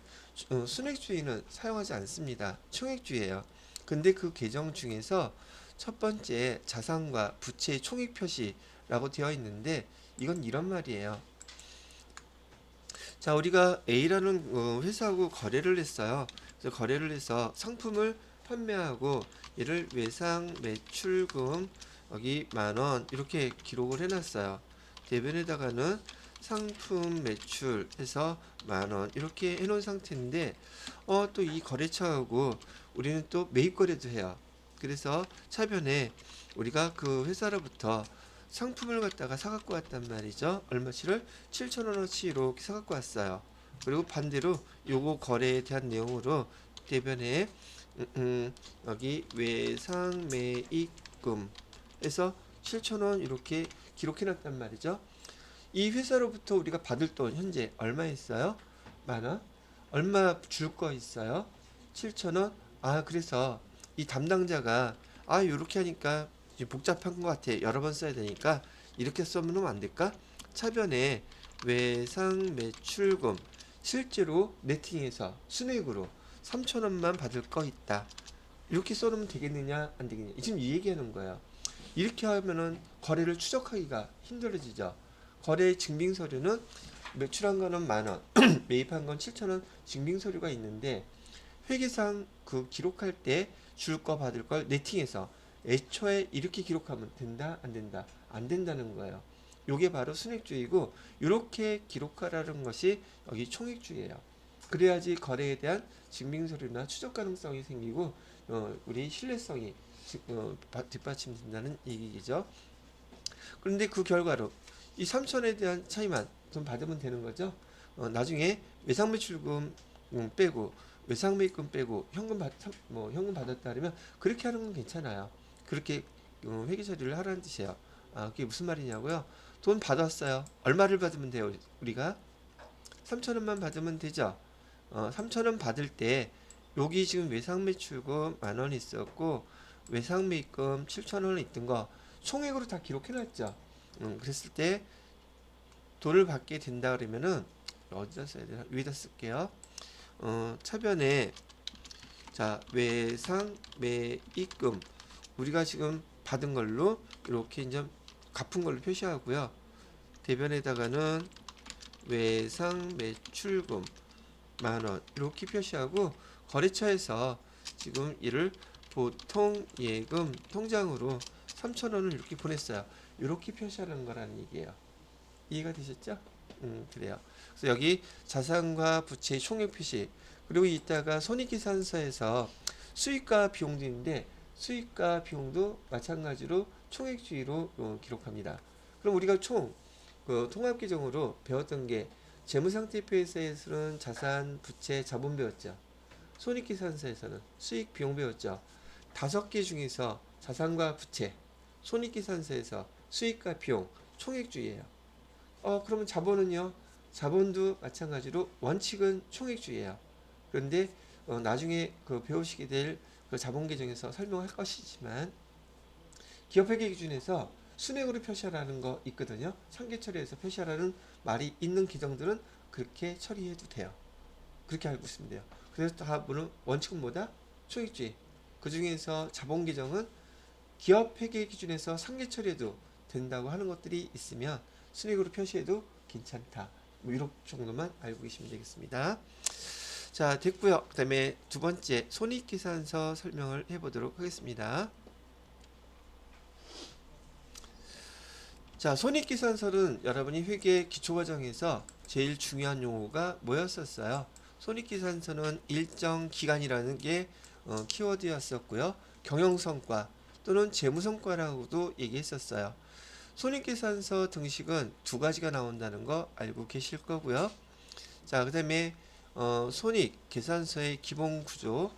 순액주의는 사용하지 않습니다. 총액주의예요. 근데 그 계정 중에서 첫 번째 자산과 부채의 총액 표시라고 되어 있는데 이건 이런 말이에요. 자, 우리가 A라는 회사하고 거래를 했어요. 그래서 거래를 해서 상품을 판매하고 얘를 외상 매출금 여기 10,000원 이렇게 기록을 해놨어요. 대변에다가는 상품 매출 해서 10,000원 이렇게 해놓은 상태인데 또 이 거래처하고 우리는 또 매입 거래도 해요. 그래서 차변에 우리가 그 회사로부터 상품을 갖다가 사갖고 왔단 말이죠. 얼마치를 7,000원어치 이렇게 사갖고 왔어요. 그리고 반대로 요거 거래에 대한 내용으로 대변에 여기 외상 매입금 에서 7,000원 이렇게 기록해놨단 말이죠. 이 회사로부터 우리가 받을 돈 현재 얼마 있어요? 10,000원. 얼마 줄 거 있어요? 7,000원. 아, 그래서 이 담당자가 요렇게 하니까 복잡한 것 같아. 여러 번 써야 되니까 이렇게 써면 안 될까? 차변에 외상 매출금 실제로 네팅해서 순액으로 3,000원만 받을 거 있다. 이렇게 써놓으면 되겠느냐 안 되겠느냐. 지금 이 얘기하는 거예요. 이렇게 하면은 거래를 추적하기가 힘들어지죠. 거래 증빙 서류는 매출한 거는 10,000원, 매입한 건 7,000원 증빙 서류가 있는데 회계상 그 기록할 때 줄 거 받을 걸 네팅해서 애초에 이렇게 기록하면 된다 안 된다 안 된다는 거예요. 요게 바로 순액주의고 이렇게 기록하라는 것이 여기 총액주의예요. 그래야지 거래에 대한 증빙 서류나 추적 가능성이 생기고 우리 신뢰성이 뒷받침된다는 얘기죠. 그런데 그 결과로 이 3천에 대한 차이만 좀 받으면 되는 거죠. 나중에 외상 매출금 빼고 외상 매입금 빼고 현금 받았다 그러면 그렇게 하는 건 괜찮아요. 그렇게 회계 처리를 하라는 뜻이에요. 그게 무슨 말이냐고요? 돈 받았어요. 얼마를 받으면 돼요? 우리가 3천원만 받으면 되죠. 3천원 받을 때 여기 지금 외상 매출금 10,000원 있었고 외상 매입금 7,000원 있던 거 총액으로 다 기록해 놨죠. 그랬을 때 돈을 받게 된다 그러면은 어디다 써야 되나? 위에다 쓸게요. 차변에 자 외상 매입금 우리가 지금 받은 걸로 이렇게 이제 갚은 걸로 표시하고요. 대변에다가는 외상 매출금 10,000원 이렇게 표시하고 거래처에서 지금 이를 보통 예금 통장으로 3,000원을 이렇게 보냈어요. 이렇게 표시하는 거라는 얘기예요. 이해가 되셨죠? 그래요. 그래서 여기 자산과 부채의 총액 표시 그리고 이따가 손익계산서에서 수익과 비용도 있는데 수익과 비용도 마찬가지로 총액주의로 기록합니다. 그럼 우리가 그 통합규정으로 배웠던 게 재무상태표에서는 자산, 부채, 자본 배웠죠. 손익계산서에서는 수익, 비용 배웠죠. 5개 중에서 자산과 부채, 손익계산서에서 수익과 비용, 총액주의예요. 그러면 자본은요? 자본도 마찬가지로 원칙은 총액주의예요. 그런데 나중에 그 배우시게 될 그 자본 계정에서 설명할 것이지만 기업회계 기준에서 순액으로 표시하라는 거 있거든요. 상계 처리해서 표시하라는 말이 있는 계정들은 그렇게 처리해도 돼요. 그렇게 알고 있으면 돼요. 그래서 다분은 원칙은 뭐다? 총액주의. 그 중에서 자본 계정은 기업 회계 기준에서 상계 처리해도 된다고 하는 것들이 있으면 순액으로 표시해도 괜찮다. 뭐 이런 정도만 알고 계시면 되겠습니다. 자, 됐고요. 그 다음에 두 번째 손익계산서 설명을 해보도록 하겠습니다. 자, 손익계산서는 여러분이 회계 기초과정에서 제일 중요한 용어가 뭐였었어요? 손익계산서는 일정 기간이라는 게 키워드였었고요. 경영성과 또는 재무성과라고도 얘기했었어요. 손익계산서 등식은 두 가지가 나온다는 거 알고 계실 거고요. 자, 그 다음에 손익계산서의 기본 구조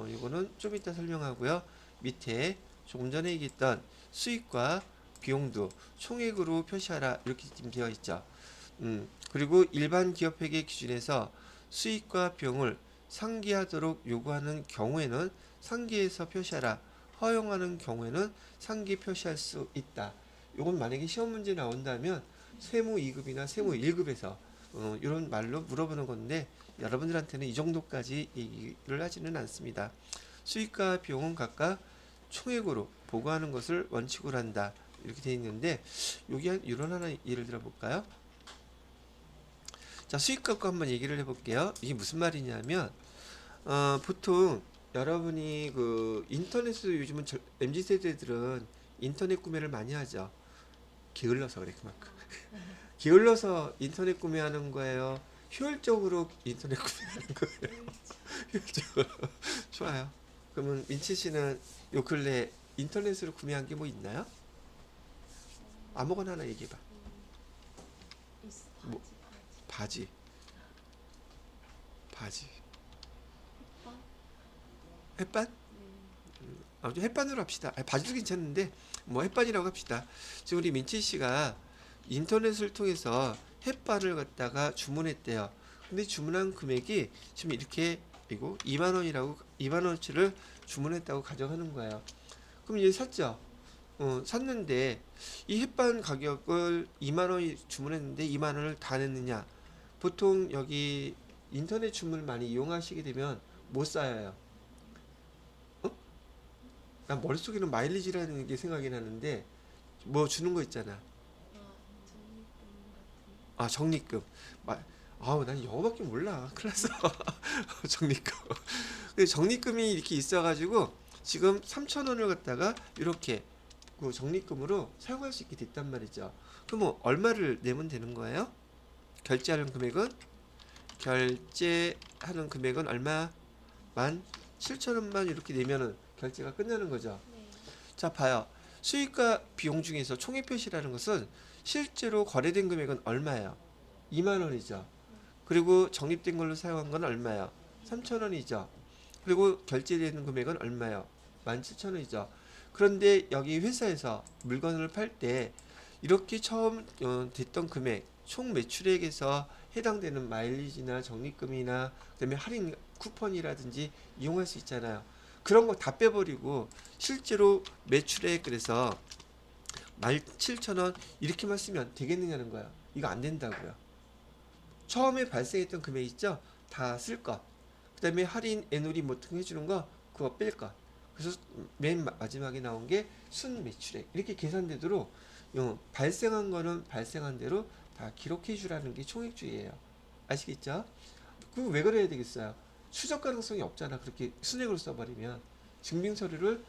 이거는 좀 이따 설명하고요. 밑에 조금 전에 얘기했던 수익과 비용도 총액으로 표시하라 이렇게 지금 되어 있죠. 그리고 일반 기업회계 기준에서 수익과 비용을 상기하도록 요구하는 경우에는 상기해서 표시하라. 허용하는 경우에는 상기 표시할 수 있다. 이건 만약에 시험 문제 나온다면 세무 2급이나 세무 1급에서 이런 말로 물어보는 건데 여러분들한테는 이 정도까지 얘기를 하지는 않습니다. 수익과 비용은 각각 총액으로 보고하는 것을 원칙으로 한다. 이렇게 되어 있는데 여기 이런 하나 예를 들어 볼까요? 자, 수익 갖고 한번 얘기를 해볼게요. 이게 무슨 말이냐면 보통 여러분이 그 인터넷으로 요즘은 MZ 세대들은 인터넷 구매를 많이 하죠. 게을러서 그래 그만큼. 게을러서 인터넷 구매하는 거예요. 효율적으로 인터넷 구매하는 거예요. 효율적으로. 좋아요. 그러면 민치 씨는 요 근래 인터넷으로 구매한 게 뭐 있나요? 아무거나 하나 얘기해봐. 뭐 바지. 햇반? 아무튼 햇반으로 합시다. 바지도 괜찮은데 뭐 햇반이라고 합시다. 지금 우리 민치 씨가 인터넷을 통해서 햇반을 갖다가 주문했대요. 근데 주문한 금액이 지금 이렇게 이거 2만 원이라고 2만 원어치를 주문했다고 가정하는 거예요. 그럼 얘 샀죠. 샀는데 이 햇반 가격을 2만 원이 주문했는데 2만 원을 다 냈느냐? 보통 여기 인터넷 주문을 많이 이용하시게 되면 못 사요. 난 머릿속에는 마일리지라는 게 생각이 나는데 뭐 주는 거 있잖아. 아, 적립금. 마, 아우, 난 영어밖에 몰라. 큰일 났어. 적립금. 근데 적립금이 이렇게 있어가지고 지금 3,000원을 갖다가 이렇게 그 적립금으로 사용할 수 있게 됐단 말이죠. 그럼 뭐 얼마를 내면 되는 거예요? 결제하는 금액은 결제하는 금액은 얼마? 17,000원만 이렇게 내면은 결제가 끝나는 거죠. 네. 자, 봐요. 수익과 비용 중에서 총액표시라는 것은 실제로 거래된 금액은 얼마예요? 2만 원이죠. 그리고 적립된 걸로 사용한 건 얼마예요? 3,000원이죠. 그리고 결제되는 금액은 얼마예요? 17,000원이죠. 그런데 여기 회사에서 물건을 팔 때 이렇게 처음 됐던 금액, 총 매출액에서 해당되는 마일리지나 적립금이나 그다음에 할인 쿠폰이라든지 이용할 수 있잖아요. 그런 거 다 빼버리고 실제로 매출액 그래서 17,000원 이렇게만 쓰면 되겠느냐는 거야. 이거 안 된다고요. 처음에 발생했던 금액 있죠? 다 쓸 것. 그 다음에 할인, 애누리 뭐 등 해주는 거 그거 뺄 것. 그래서 맨 마지막에 나온 게 순 매출액. 이렇게 계산되도록 발생한 거는 발생한 대로 다 기록해 주라는 게 총액주의예요. 아시겠죠? 그거 왜 그래야 되겠어요? 추적 가능성이 없잖아. 그렇게 순액으로 써버리면 증빙 서류를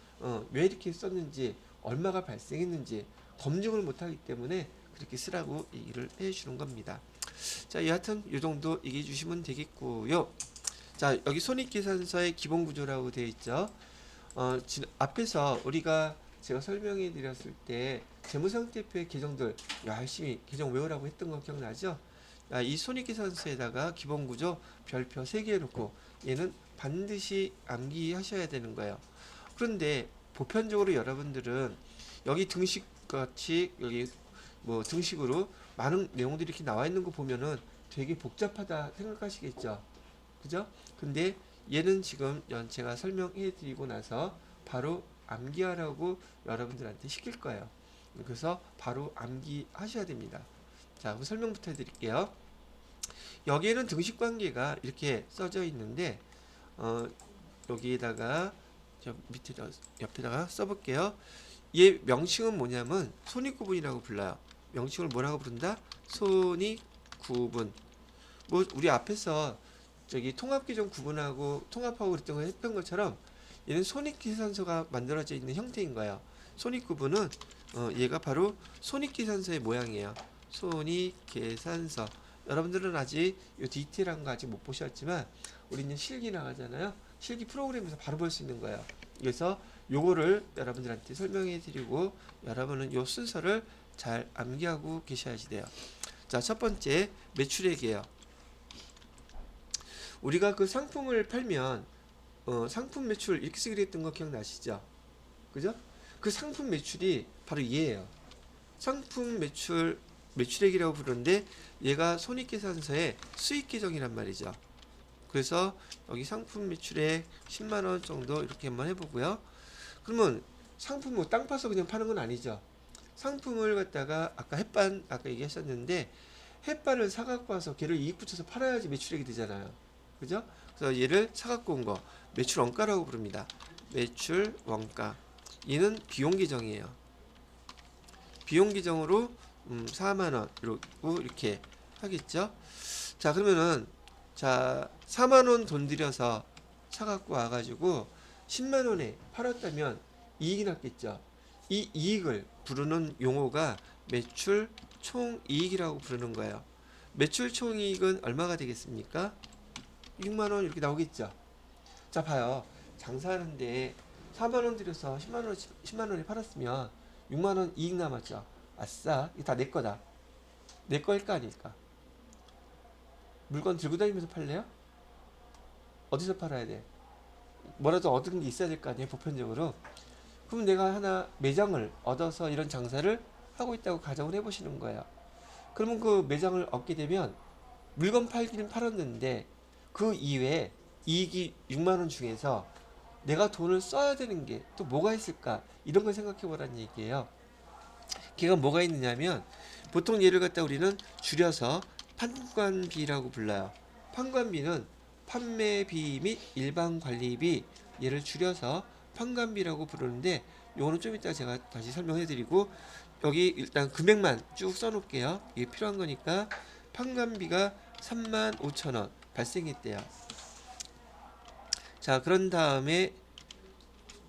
왜 이렇게 썼는지 얼마가 발생했는지 검증을 못하기 때문에 그렇게 쓰라고 얘기를 해주는 겁니다. 자, 여하튼 이 정도 얘기해 주시면 되겠고요. 자, 여기 손익계산서의 기본 구조라고 되어 있죠. 앞에서 우리가 제가 설명해 드렸을 때 재무상태표의 계정들 열심히 계정 외우라고 했던 거 기억나죠? 이 손익계산서에다가 기본 구조 별표 3개 해놓고 얘는 반드시 암기하셔야 되는 거예요. 그런데 보편적으로 여러분들은 여기 등식같이 여기 뭐 등식으로 많은 내용들이 이렇게 나와 있는 거 보면은 되게 복잡하다 생각하시겠죠. 그죠? 근데 얘는 지금 제가 설명해 드리고 나서 바로 암기하라고 여러분들한테 시킬 거예요. 그래서 바로 암기하셔야 됩니다. 자, 그럼 설명부터 해드릴게요. 여기에는 등식 관계가 이렇게 써져 있는데 여기에다가 저 밑에 옆에다가 써볼게요. 얘 명칭은 뭐냐면 손익구분이라고 불러요. 명칭을 뭐라고 부른다? 손익구분. 뭐 우리 앞에서 저기 통합계정 구분하고 통합하고 그랬던 거 했던 것처럼 얘는 손익계산서가 만들어져 있는 형태인 거예요. 손익구분은 얘가 바로 손익계산서의 모양이에요. 손익계산서. 여러분들은 아직 이 디테일한 거 아직 못 보셨지만 우리는 실기 나가잖아요. 실기 프로그램에서 바로 볼 수 있는 거예요. 그래서 요거를 여러분들한테 설명해 드리고 여러분은 요 순서를 잘 암기하고 계셔야지 돼요. 자, 첫 번째 매출액이에요. 우리가 그 상품을 팔면 상품 매출 이렇게 쓰기로 했던 거 기억나시죠? 그죠? 그 상품 매출이 바로 얘예요. 상품 매출 매출액이라고 부르는데 얘가 손익계산서의 수익계정이란 말이죠. 그래서 여기 상품 매출액 10만 원 정도 이렇게 한번 해보고요. 그러면 상품 뭐 땅 파서 그냥 파는 건 아니죠. 상품을 갖다가 아까 햇반 아까 얘기하셨는데 햇반을 사갖고 와서 걔를 이익 붙여서 팔아야지 매출액이 되잖아요. 그죠? 그래서 얘를 사갖고 온 거 매출 원가라고 부릅니다. 매출 원가. 얘는 비용 계정이에요. 비용 계정으로 4만 원 이렇게 하겠죠. 자, 그러면은 자 4만 원 돈 들여서 사갖고 와가지고 10만 원에 팔았다면 이익이 났겠죠. 이 이익을 부르는 용어가 매출 총이익이라고 부르는 거예요. 매출 총이익은 얼마가 되겠습니까? 6만 원 이렇게 나오겠죠. 자, 봐요. 장사하는데 4만 원 들여서 10만 원에 팔았으면 6만 원 이익 남았죠. 아싸, 이거 다 내 거다. 내 거일 거 아닐까? 물건 들고 다니면서 팔래요? 어디서 팔아야 돼? 뭐라도 얻은 게 있어야 될 거 아니에요, 보편적으로. 그럼 내가 하나 매장을 얻어서 이런 장사를 하고 있다고 가정을 해보시는 거예요. 그러면 그 매장을 얻게 되면 물건 팔기는 팔았는데 그 이외에 이익이 6만 원 중에서 내가 돈을 써야 되는 게 또 뭐가 있을까? 이런 걸 생각해 보라는 얘기예요. 걔가 뭐가 있느냐면 보통 얘를 갖다 우리는 줄여서 판관비라고 불러요. 판관비는 판매비 및 일반 관리비 얘를 줄여서 판관비라고 부르는데 요거는 좀 이따 제가 다시 설명해 드리고 여기 일단 금액만 쭉 써놓을게요. 이게 필요한 거니까 판관비가 35,000원 발생했대요. 자, 그런 다음에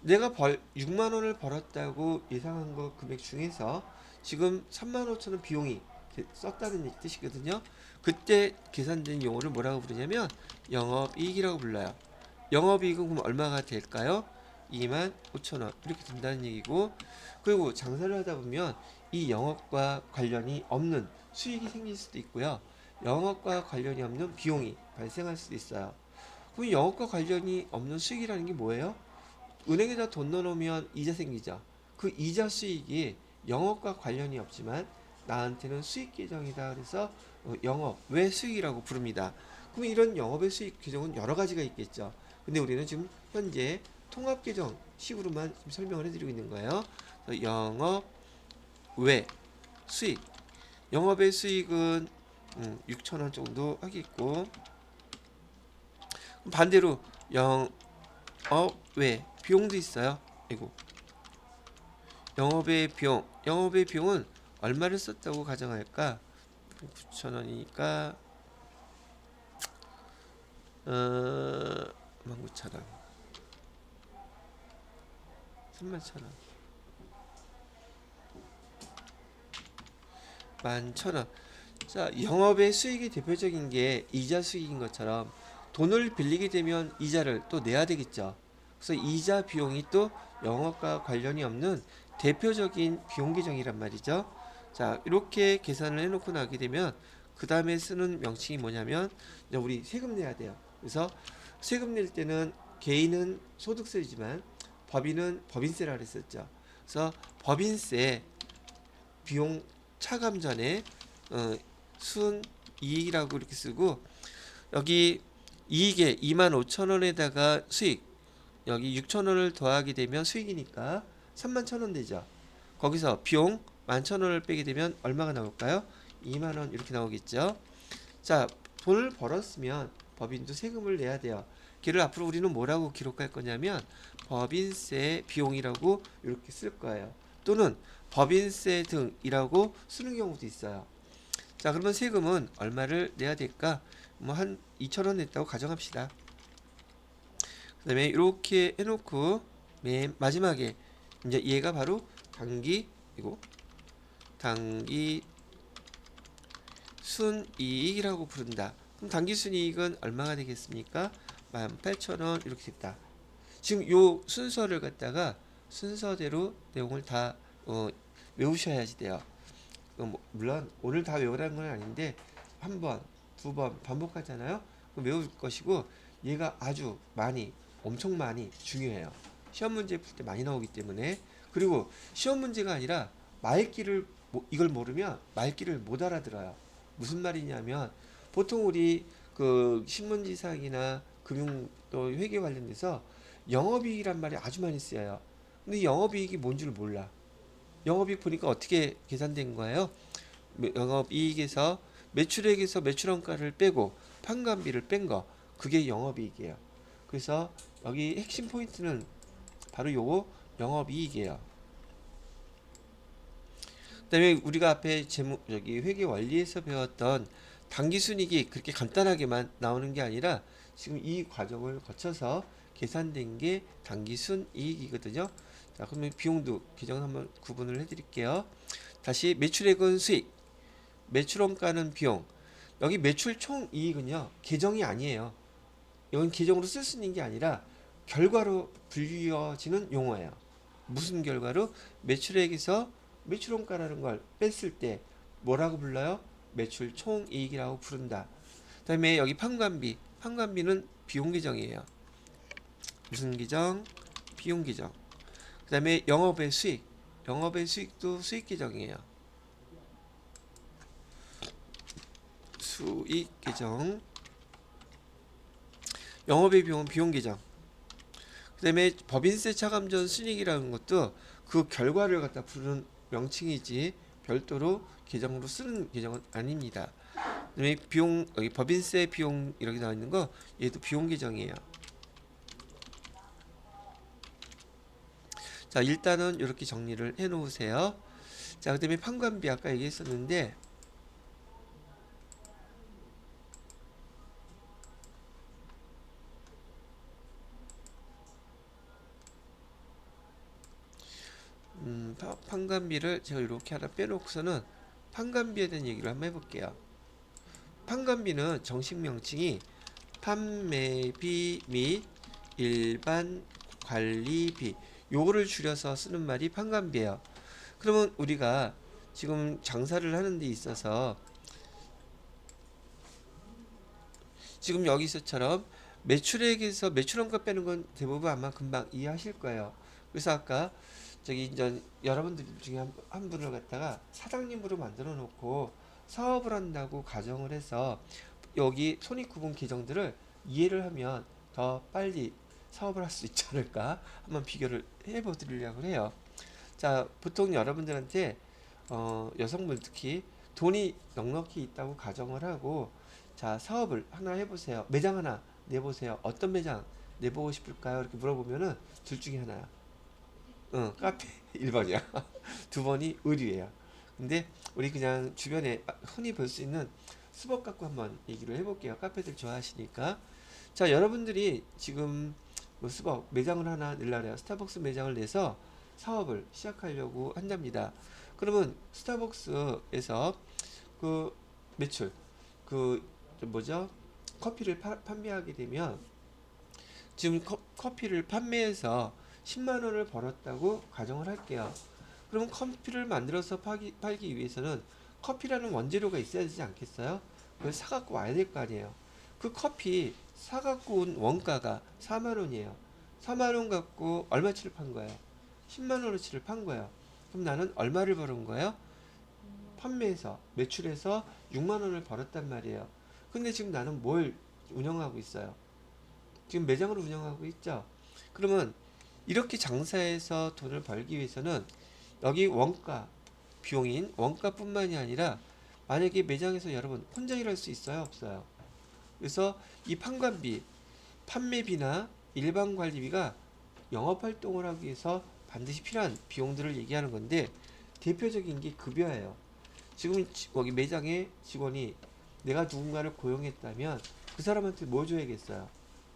내가 6만 원을 벌었다고 예상한 거 금액 중에서 지금 35,000원 비용이 썼다는 뜻이거든요. 그때 계산된 용어를 뭐라고 부르냐면 영업이익이라고 불러요. 영업이익은 그럼 얼마가 될까요? 25,000원 이렇게 된다는 얘기고, 그리고 장사를 하다 보면 이 영업과 관련이 없는 수익이 생길 수도 있고요. 영업과 관련이 없는 비용이 발생할 수도 있어요. 그럼 영업과 관련이 없는 수익이라는 게 뭐예요? 은행에다 돈 넣어놓으면 이자 생기죠. 그 이자 수익이 영업과 관련이 없지만 나한테는 수익 계정이다. 그래서 영업 외 수익이라고 부릅니다. 그럼 이런 영업의 수익 계정은 여러 가지가 있겠죠. 근데 우리는 지금 현재 통합 계정 식으로만 설명을 해드리고 있는 거예요. 영업 외 수익. 영업의 수익은 6,000원 정도 하겠고, 반대로 영업 외 비용도 있어요. 이거 영업의 비용. 영업의 비용은 얼마를 썼다고 가정할까? 9,000원이니까 19,000원, 31,000원, 11,000원. 자, 영업의 수익의 대표적인 게 이자 수익인 것처럼 돈을 빌리게 되면 이자를 또 내야 되겠죠. 그래서 이자 비용이 또 영업과 관련이 없는 대표적인 비용 계정이란 말이죠. 자, 이렇게 계산을 해놓고 나게 되면 그 다음에 쓰는 명칭이 뭐냐면 우리 세금 내야 돼요. 그래서 세금 낼 때는 개인은 소득세지만 법인은 법인세라 그랬었죠. 그래서 법인세 비용 차감 전에 순이익이라고 이렇게 쓰고, 여기 이익에 25,000원에다가 수익, 여기 6,000원을 더하게 되면 수익이니까 31,000원 되죠. 거기서 비용 11,000원을 빼게 되면 얼마가 나올까요? 2만원 이렇게 나오겠죠. 자, 돈을 벌었으면 법인도 세금을 내야 돼요. 걔를 앞으로 우리는 뭐라고 기록할 거냐면 법인세 비용이라고 이렇게 쓸 거예요. 또는 법인세 등이라고 쓰는 경우도 있어요. 자, 그러면 세금은 얼마를 내야 될까? 뭐 한 2,000원 냈다고 가정합시다. 그 다음에 이렇게 해놓고 맨 마지막에 이제 얘가 바로 당기이고 당기 순이익이라고 부른다. 그럼 당기 순이익은 얼마가 되겠습니까? 18,000원 이렇게 됐다. 지금 요 순서를 갖다가 순서대로 내용을 다 외우셔야지 돼요. 물론 오늘 다 외우라는 건 아닌데 한 번, 두 번 반복하잖아요. 그럼 외울 것이고, 얘가 아주 많이, 엄청 많이 중요해요. 시험 문제 풀 때 많이 나오기 때문에. 그리고 시험 문제가 아니라 말귀를 이걸 모르면 말귀를 못 알아들어요. 무슨 말이냐면 보통 우리 그 신문지상이나 금융 또 회계 관련돼서 영업이익이란 말이 아주 많이 쓰여요. 근데 영업이익이 뭔 줄 몰라. 영업이익 보니까 어떻게 계산된 거예요? 영업이익에서 매출액에서 매출원가를 빼고 판관비를 뺀 거, 그게 영업이익이에요. 그래서 여기 핵심 포인트는 바로 요거 영업이익이에요. 그다음에 우리가 앞에 여기 회계 원리에서 배웠던 당기순이익이 그렇게 간단하게만 나오는 게 아니라 지금 이 과정을 거쳐서 계산된 게 당기순이익이거든요. 자, 그러면 비용도 계정을 한번 구분을 해드릴게요. 다시 매출액은 수익, 매출원가는 비용. 여기 매출 총이익은요 계정이 아니에요. 이건 계정으로 쓸 수 있는 게 아니라 결과로 불리워지는 용어예요. 무슨 결과로? 매출액에서 매출원가라는 걸 뺐을 때 뭐라고 불러요? 매출 총이익이라고 부른다. 그 다음에 여기 판관비, 판관비는 비용 계정이에요. 무슨 계정? 비용 계정. 그 다음에 영업의 수익, 영업의 수익도 수익 계정이에요. 수익 계정. 영업의 비용은 비용 계정. 그 다음에 법인세 차감 전 순이익이라는 것도 그 결과를 갖다 부르는 명칭이지 별도로 계정으로 쓰는 계정은 아닙니다. 그다음에 비용, 여기 법인세 비용 이렇게 나와 있는 거 얘도 비용 계정이에요. 자, 일단은 이렇게 정리를 해 놓으세요. 자, 그다음에 판관비 아까 얘기했었는데 판관비를 제가 이렇게 하나 빼놓고서는 판관비에 대한 얘기를 한번 해볼게요. 판관비는 정식 명칭이 판매비 및 일반 관리비, 요거를 줄여서 쓰는 말이 판관비예요. 그러면 우리가 지금 장사를 하는 데 있어서 지금 여기서처럼 매출액에서 매출원가 빼는 건 대부분 아마 금방 이해하실 거예요. 그래서 아까 저기 이제 여러분들 중에 한 분을 갖다가 사장님으로 만들어 놓고 사업을 한다고 가정을 해서 여기 손익구분 계정들을 이해를 하면 더 빨리 사업을 할 수 있지 않을까 한번 비교를 해보드리려고 해요. 자, 보통 여러분들한테 여성분 특히 돈이 넉넉히 있다고 가정을 하고 자, 사업을 하나 해보세요. 매장 하나 내보세요. 어떤 매장 내보고 싶을까요? 이렇게 물어보면은 둘 중에 하나야. 응, 카페 1번이야. 두 번이 의류예요. 근데 우리 그냥 주변에 흔히 볼 수 있는 수법 갖고 한번 얘기를 해볼게요. 카페들 좋아하시니까. 자, 여러분들이 지금 뭐 수법 매장을 하나 내려래요. 스타벅스 매장을 내서 사업을 시작하려고 한답니다. 그러면 스타벅스에서 그 매출 그 뭐죠? 커피를 판매하게 되면 지금 커피를 판매해서 10만 원을 벌었다고 가정을 할게요. 그러면 커피를 만들어서 팔기 위해서는 커피라는 원재료가 있어야 되지 않겠어요? 그걸 사갖고 와야 될 거 아니에요. 그 커피 사갖고 온 원가가 4만 원이에요. 4만 원 갖고 얼마치를 판 거예요? 10만 원어치를 판 거예요. 그럼 나는 얼마를 벌은 거예요? 판매해서 매출해서 6만 원을 벌었단 말이에요. 근데 지금 나는 뭘 운영하고 있어요? 지금 매장을 운영하고 있죠. 그러면 이렇게 장사해서 돈을 벌기 위해서는 여기 원가 비용인 원가뿐만이 아니라 만약에 매장에서 여러분 혼자 일할 수 있어요, 없어요? 그래서 이 판관비, 판매비나 일반 관리비가 영업 활동을 하기 위해서 반드시 필요한 비용들을 얘기하는 건데 대표적인 게 급여예요. 지금 거기 매장에 직원이 내가 누군가를 고용했다면 그 사람한테 뭐 줘야겠어요?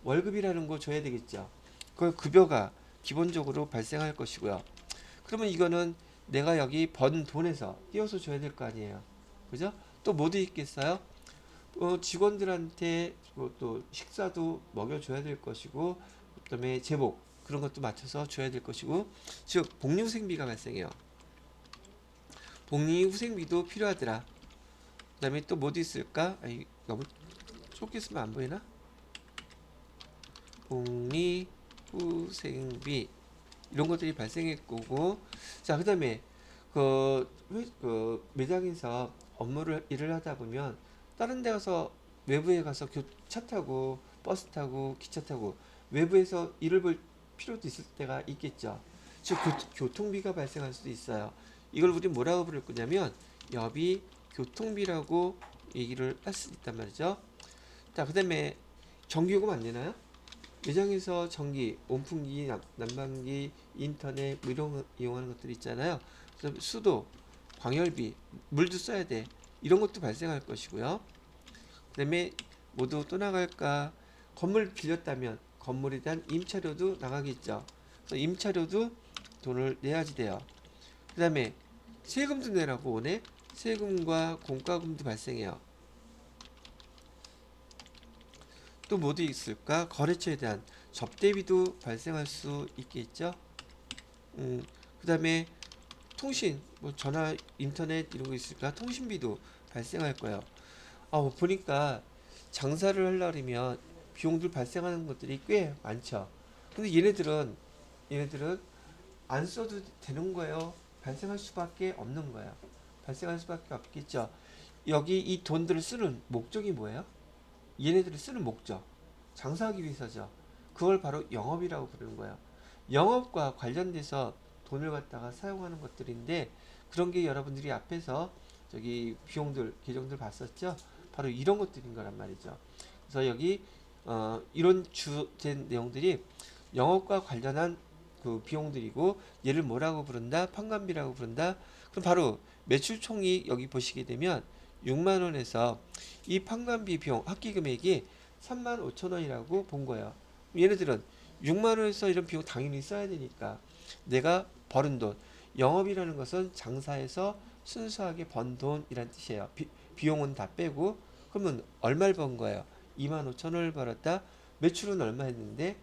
월급이라는 거 줘야 되겠죠. 그 급여가 기본적으로 발생할 것이고요. 그러면 이거는 내가 여기 번 돈에서 띄어서 줘야 될 거 아니에요. 그죠? 또 뭐도 있겠어요? 직원들한테 또 식사도 먹여줘야 될 것이고, 그다음에 제복 그런 것도 맞춰서 줘야 될 것이고, 즉 복리후생비가 발생해요. 복리후생비도 필요하더라. 그다음에 또 뭐도 있을까? 아니, 너무 좁게 쓰면 안 보이나? 복리후생비 이런 것들이 발생할 거고, 자, 그다음에 그 매장에서 업무를 일을 하다 보면 다른 데 가서 외부에 가서 차 타고 버스 타고 기차 타고 외부에서 일을 볼 필요도 있을 때가 있겠죠. 즉 교통비가 발생할 수도 있어요. 이걸 우리 뭐라고 부를 거냐면 여비 교통비라고 얘기를 할 수 있단 말이죠. 자, 그다음에 전기요금 안 내나요? 매장에서 전기, 온풍기, 난방기, 인터넷 뭐 이런 거 이용하는 것들 있잖아요. 그래서 수도, 광열비, 물도 써야 돼. 이런 것도 발생할 것이고요. 그다음에 모두 또 나갈까? 건물 빌렸다면 건물에 대한 임차료도 나가겠죠. 그래서 임차료도 돈을 내야지 돼요. 그다음에 세금도 내라고 오네. 세금과 공과금도 발생해요. 또 뭐도 있을까? 거래처에 대한 접대비도 발생할 수 있겠죠. 그 다음에 통신, 뭐 전화, 인터넷 이런 거 있을까? 통신비도 발생할 거예요. 보니까 장사를 하려면 비용들 발생하는 것들이 꽤 많죠. 근데 얘네들은 안 써도 되는 거예요. 발생할 수밖에 없는 거예요. 발생할 수밖에 없겠죠. 여기 이 돈들을 쓰는 목적이 뭐예요? 얘네들이 쓰는 목적, 장사하기 위해서죠. 그걸 바로 영업이라고 부르는 거예요. 영업과 관련돼서 돈을 갖다가 사용하는 것들인데 그런 게 여러분들이 앞에서 저기 비용들, 계정들 봤었죠? 바로 이런 것들인 거란 말이죠. 그래서 여기 이런 주된 내용들이 영업과 관련한 그 비용들이고 얘를 뭐라고 부른다? 판관비라고 부른다. 그럼 바로 매출 총익 여기 보시게 되면 6만 원에서 이 판관비 비용 학기 금액이 3만 5천 원이라고 본 거예요. 얘네들은 6만 원에서 이런 비용 당연히 써야 되니까 내가 벌은 돈, 영업이라는 것은 장사에서 순수하게 번 돈이란 뜻이에요. 비용은 다 빼고 그러면 얼마를 번 거예요? 2만 5천 원을 벌었다. 매출은 얼마 했는데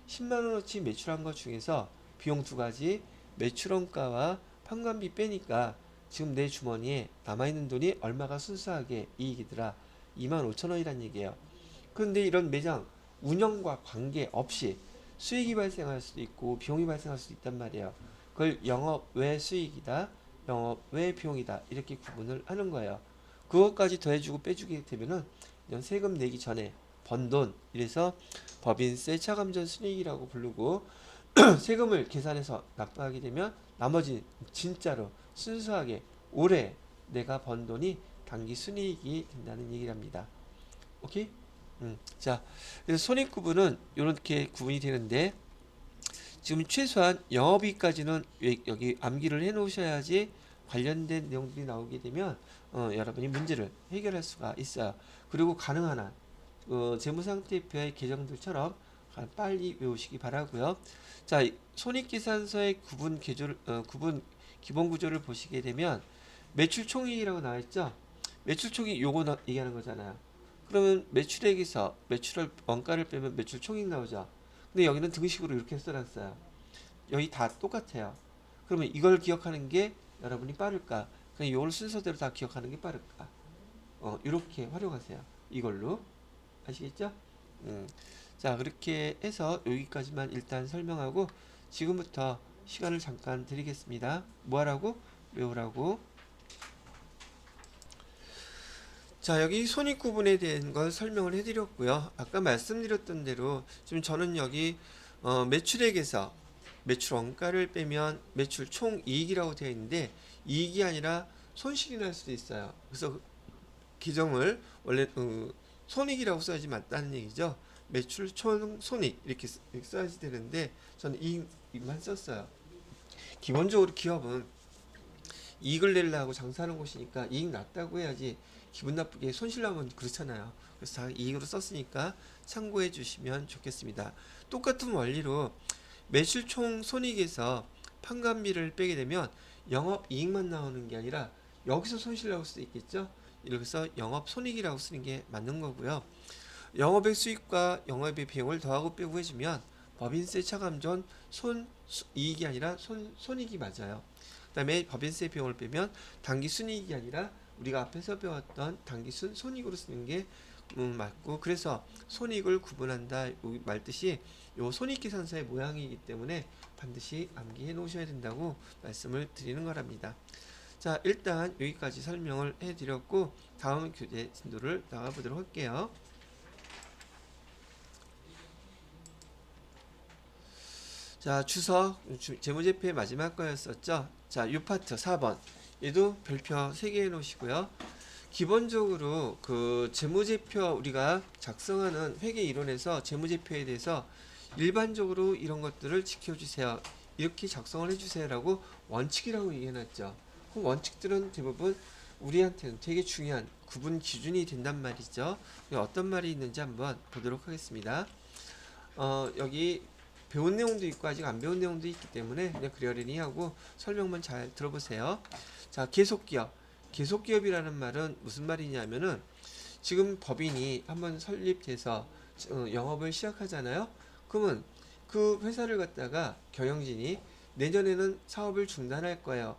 10만 원어치 매출한 것 중에서 비용 두 가지 매출원가와 판관비 빼니까 지금 내 주머니에 남아있는 돈이 얼마가 순수하게 이익이더라. 2만 5천 원이란 얘기예요. 그런데 이런 매장 운영과 관계없이 수익이 발생할 수도 있고 비용이 발생할 수도 있단 말이에요. 그걸 영업 외 수익이다, 영업 외 비용이다 이렇게 구분을 하는 거예요. 그것까지 더해주고 빼주게 되면은 이런 세금 내기 전에 번 돈, 이래서 법인세 차감전 순이익이라고 부르고 세금을 계산해서 납부하게 되면 나머지 진짜로 순수하게 올해 내가 번 돈이 단기 순이익이 된다는 얘기랍니다. 오케이? 자, 그래서 손익구분은 이렇게 구분이 되는데 지금 최소한 영업이익까지는 여기 암기를 해 놓으셔야지 관련된 내용들이 나오게 되면 여러분이 문제를 해결할 수가 있어요. 그리고 가능한 한 재무상태표의 계정들처럼 빨리 외우시기 바라고요. 자, 손익계산서의 구분 기본 구조를 보시게 되면 매출총익이라고 나와 있죠. 매출총익 요거 얘기하는 거잖아요. 그러면 매출액에서 매출을 원가를 빼면 매출총익 나오죠. 근데 여기는 등식으로 이렇게 써놨어요. 여기 다 똑같아요. 그러면 이걸 기억하는 게 여러분이 빠를까? 그냥 이걸 순서대로 다 기억하는 게 빠를까? 이렇게 활용하세요. 이걸로 아시겠죠? 자, 그렇게 해서 여기까지만 일단 설명하고 지금부터 시간을 잠깐 드리겠습니다. 뭐하라고? 외우라고. 자, 여기 손익구분에 대한 걸 설명을 해드렸고요. 아까 말씀드렸던 대로 지금 저는 여기 매출액에서 매출 원가를 빼면 매출 총이익이라고 되어 있는데 이익이 아니라 손실이 날 수도 있어요. 그래서 기정을 원래 손익이라고 써야지 맞다는 얘기죠. 매출 총 손익 이렇게 써야지 되는데 저는 이익만 썼어요. 기본적으로 기업은 이익을 내려고 장사하는 곳이니까 이익 났다고 해야지 기분 나쁘게 손실 나면 그렇잖아요. 그래서 다 이익으로 썼으니까 참고해 주시면 좋겠습니다. 똑같은 원리로 매출 총 손익에서 판관비를 빼게 되면 영업 이익만 나오는 게 아니라 여기서 손실 나올 수도 있겠죠. 이래서 영업 손익이라고 쓰는 게 맞는 거고요. 영업의 수익과 영업의 비용을 더하고 빼고 해주면 법인세 차감전 손이익이 아니라 손익이 맞아요. 그 다음에 법인세 비용을 빼면 단기 순이익이 아니라 우리가 앞에서 배웠던 단기 손익으로 쓰는 게 맞고, 그래서 손익을 구분한다 말듯이 요 손익계산서의 모양이기 때문에 반드시 암기해 놓으셔야 된다고 말씀을 드리는 거랍니다. 자, 일단 여기까지 설명을 해드렸고 다음 교재 진도를 나가보도록 할게요. 자, 추석 재무제표의 마지막 거였었죠. 자, 이 파트 4번 얘도 별표 3개 해놓으시고요. 기본적으로 그 재무제표 우리가 작성하는 회계 이론에서 재무제표에 대해서 일반적으로 이런 것들을 지켜주세요, 이렇게 작성을 해주세요라고 원칙이라고 얘기해놨죠. 그 원칙들은 대부분 우리한테는 되게 중요한 구분 기준이 된단 말이죠. 어떤 말이 있는지 한번 보도록 하겠습니다. 여기 배운 내용도 있고 아직 안 배운 내용도 있기 때문에 그냥 그러려니 하고 설명만 잘 들어보세요. 자, 계속기업이라는 말은 무슨 말이냐면은 지금 법인이 한번 설립돼서 영업을 시작하잖아요. 그러면 그 회사를 갖다가 경영진이 내년에는 사업을 중단할 거예요,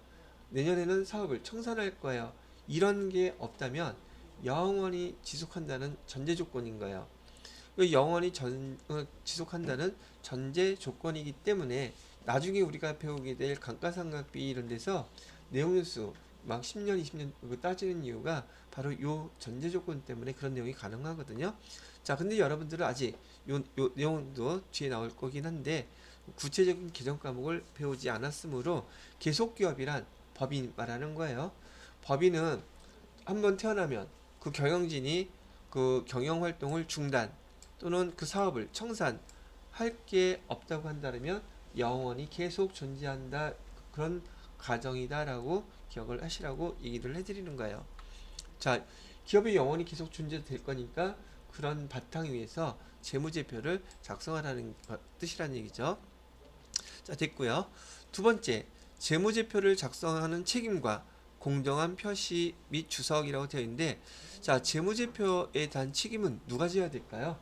내년에는 사업을 청산할 거예요, 이런 게 없다면 영원히 지속한다는 전제 조건인 거예요. 영원히 지속한다는 전제 조건이기 때문에 나중에 우리가 배우게 될 감가상각비 이런 데서 내용연수 막 10년 20년 따지는 이유가 바로 요 전제 조건 때문에 그런 내용이 가능하거든요. 자, 근데 여러분들은 아직 요 내용도 뒤에 나올 거긴 한데 구체적인 개정 과목을 배우지 않았으므로 계속기업이란 법인 말하는 거예요. 법인은 한번 태어나면 그 경영진이 그 경영활동을 중단 또는 그 사업을 청산할 게 없다고 한다면 영원히 계속 존재한다. 그런 가정이다라고 기억을 하시라고 얘기를 해드리는 거예요. 자, 기업이 영원히 계속 존재될 거니까 그런 바탕 위에서 재무제표를 작성하라는 뜻이라는 얘기죠. 자, 됐고요. 두 번째, 재무제표를 작성하는 책임과 공정한 표시 및 주석이라고 되어 있는데, 자, 재무제표에 대한 책임은 누가 져야 될까요?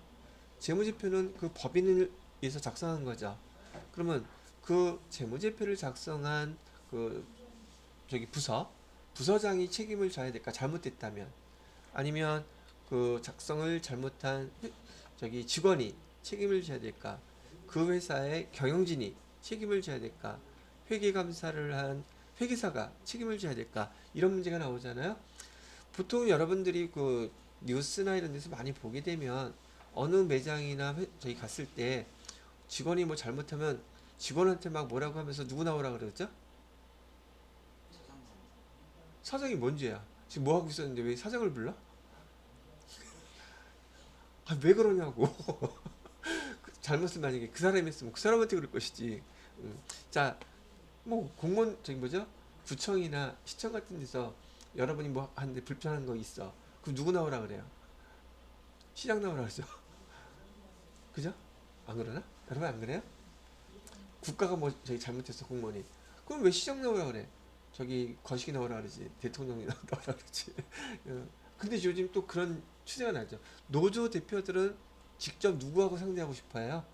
재무제표는 그 법인을 위해서 작성한 거죠. 그러면 그 재무제표를 작성한 그 부서장이 책임을 져야 될까? 잘못됐다면, 아니면 그 작성을 잘못한 직원이 책임을 져야 될까? 그 회사의 경영진이 책임을 져야 될까? 회계감사를 한 회계사가 책임을 져야 될까? 이런 문제가 나오잖아요. 보통 여러분들이 그 뉴스나 이런 데서 많이 보게 되면 어느 매장이나 저희 갔을 때 직원이 뭐 잘못하면 직원한테 막 뭐라고 하면서 누구 나오라 그러죠? 사장이 뭔 죄야? 지금 뭐 하고 있었는데 왜 사장을 불러? 아, 왜 그러냐고. 잘못을 만약에 그 사람이 했으면 그 사람한테 그럴 것이지. 자, 뭐 공무원 뭐죠? 구청이나 시청 같은 데서 여러분이 뭐 하는데 불편한 거 있어. 그럼 누구 나오라 그래요? 시장 나오라 그러죠. 그죠? 안 그러나? 여러분 안 그래요? 국가가 뭐 잘못했어 공무원이. 그럼 왜 시장 나오라 그래? 거시기 나오라 그러지. 대통령이 나오라 그러지. 근데 요즘 또 그런 추세가 나죠. 노조 대표들은 직접 누구하고 상대하고 싶어요?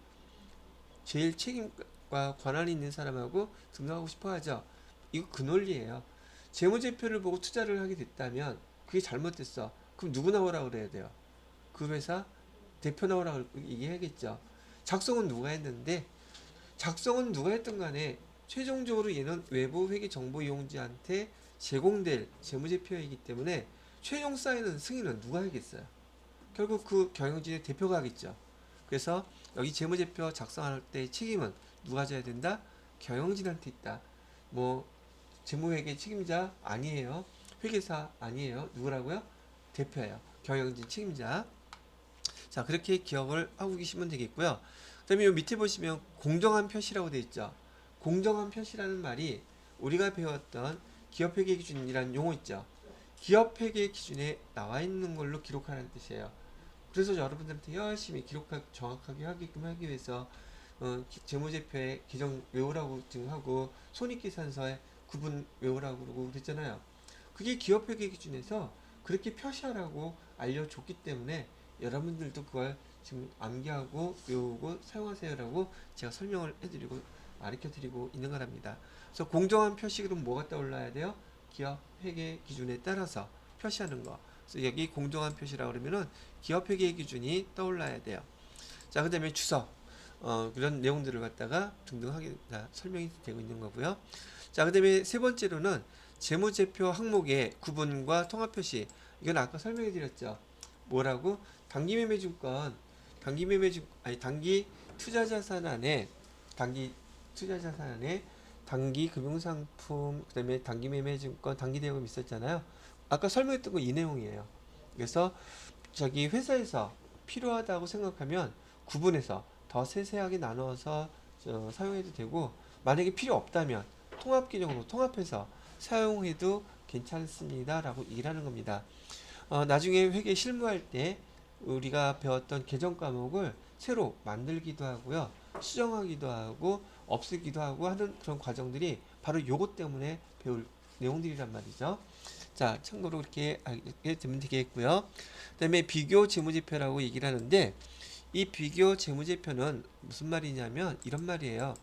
제일 책임과 권한이 있는 사람하고 등록하고 싶어 하죠. 이거 그 논리예요. 재무제표를 보고 투자를 하게 됐다면 그게 잘못됐어. 그럼 누구 나오라 그래야 돼요? 그 회사 대표 나오라 얘기해야겠죠. 작성은 누가 했는데, 작성은 누가 했든 간에 최종적으로 얘는 외부 회계 정보 이용자한테 제공될 재무제표이기 때문에 최종 사인은 승인은 누가 하겠어요? 결국 그 경영진의 대표가 하겠죠. 그래서 여기 재무제표 작성할 때 책임은 누가 져야 된다? 경영진한테 있다. 뭐 재무회계 책임자 아니에요. 회계사 아니에요. 누구라고요? 대표예요. 경영진 책임자. 자, 그렇게 기억을 하고 계시면 되겠고요. 그 다음에 요 밑에 보시면 공정한 표시라고 되어 있죠. 공정한 표시라는 말이 우리가 배웠던 기업회계 기준이라는 용어 있죠. 기업회계 기준에 나와 있는 걸로 기록하라는 뜻이에요. 그래서 여러분들한테 열심히 정확하게 하게끔 하기 위해서 재무제표에 계정 외우라고 증하고 손익계산서에 구분 외우라고 그러고 그랬잖아요. 그게 기업회계 기준에서 그렇게 표시하라고 알려줬기 때문에 여러분들도 그걸 지금 암기하고 외우고 사용하세요라고 제가 설명을 해드리고 가르쳐드리고 있는 거랍니다. 그래서 공정한 표시 그럼 뭐가 떠올라야 돼요? 기업 회계 기준에 따라서 표시하는 거. 그래서 여기 공정한 표시라 그러면은 기업 회계 기준이 떠올라야 돼요. 자, 그다음에 주석. 그런 내용들을 갖다가 등등 하게 설명이 되고 있는 거고요. 자, 그다음에 세 번째로는 재무제표 항목의 구분과 통합 표시. 이건 아까 설명해 드렸죠. 뭐라고? 단기 투자자산 안에 단기 금융상품, 그다음에 단기 매매증권, 단기 대여금 있었잖아요. 아까 설명했던 거 이 내용이에요. 그래서 자기 회사에서 필요하다고 생각하면 구분해서 더 세세하게 나눠서 사용해도 되고, 만약에 필요 없다면 통합 기능으로 통합해서 사용해도 괜찮습니다라고 얘기를 하는 겁니다. 나중에 회계 실무할 때 우리가 배웠던 계정 과목을 새로 만들기도 하고요, 수정하기도 하고 없애기도 하고 하는 그런 과정들이 바로 요것 때문에 배울 내용들이란 말이죠. 자, 참고로 그렇게 알게 되면 되겠고요. 그 다음에 비교 재무제표라고 얘기를 하는데, 이 비교 재무제표는 무슨 말이냐면 이런 말이에요.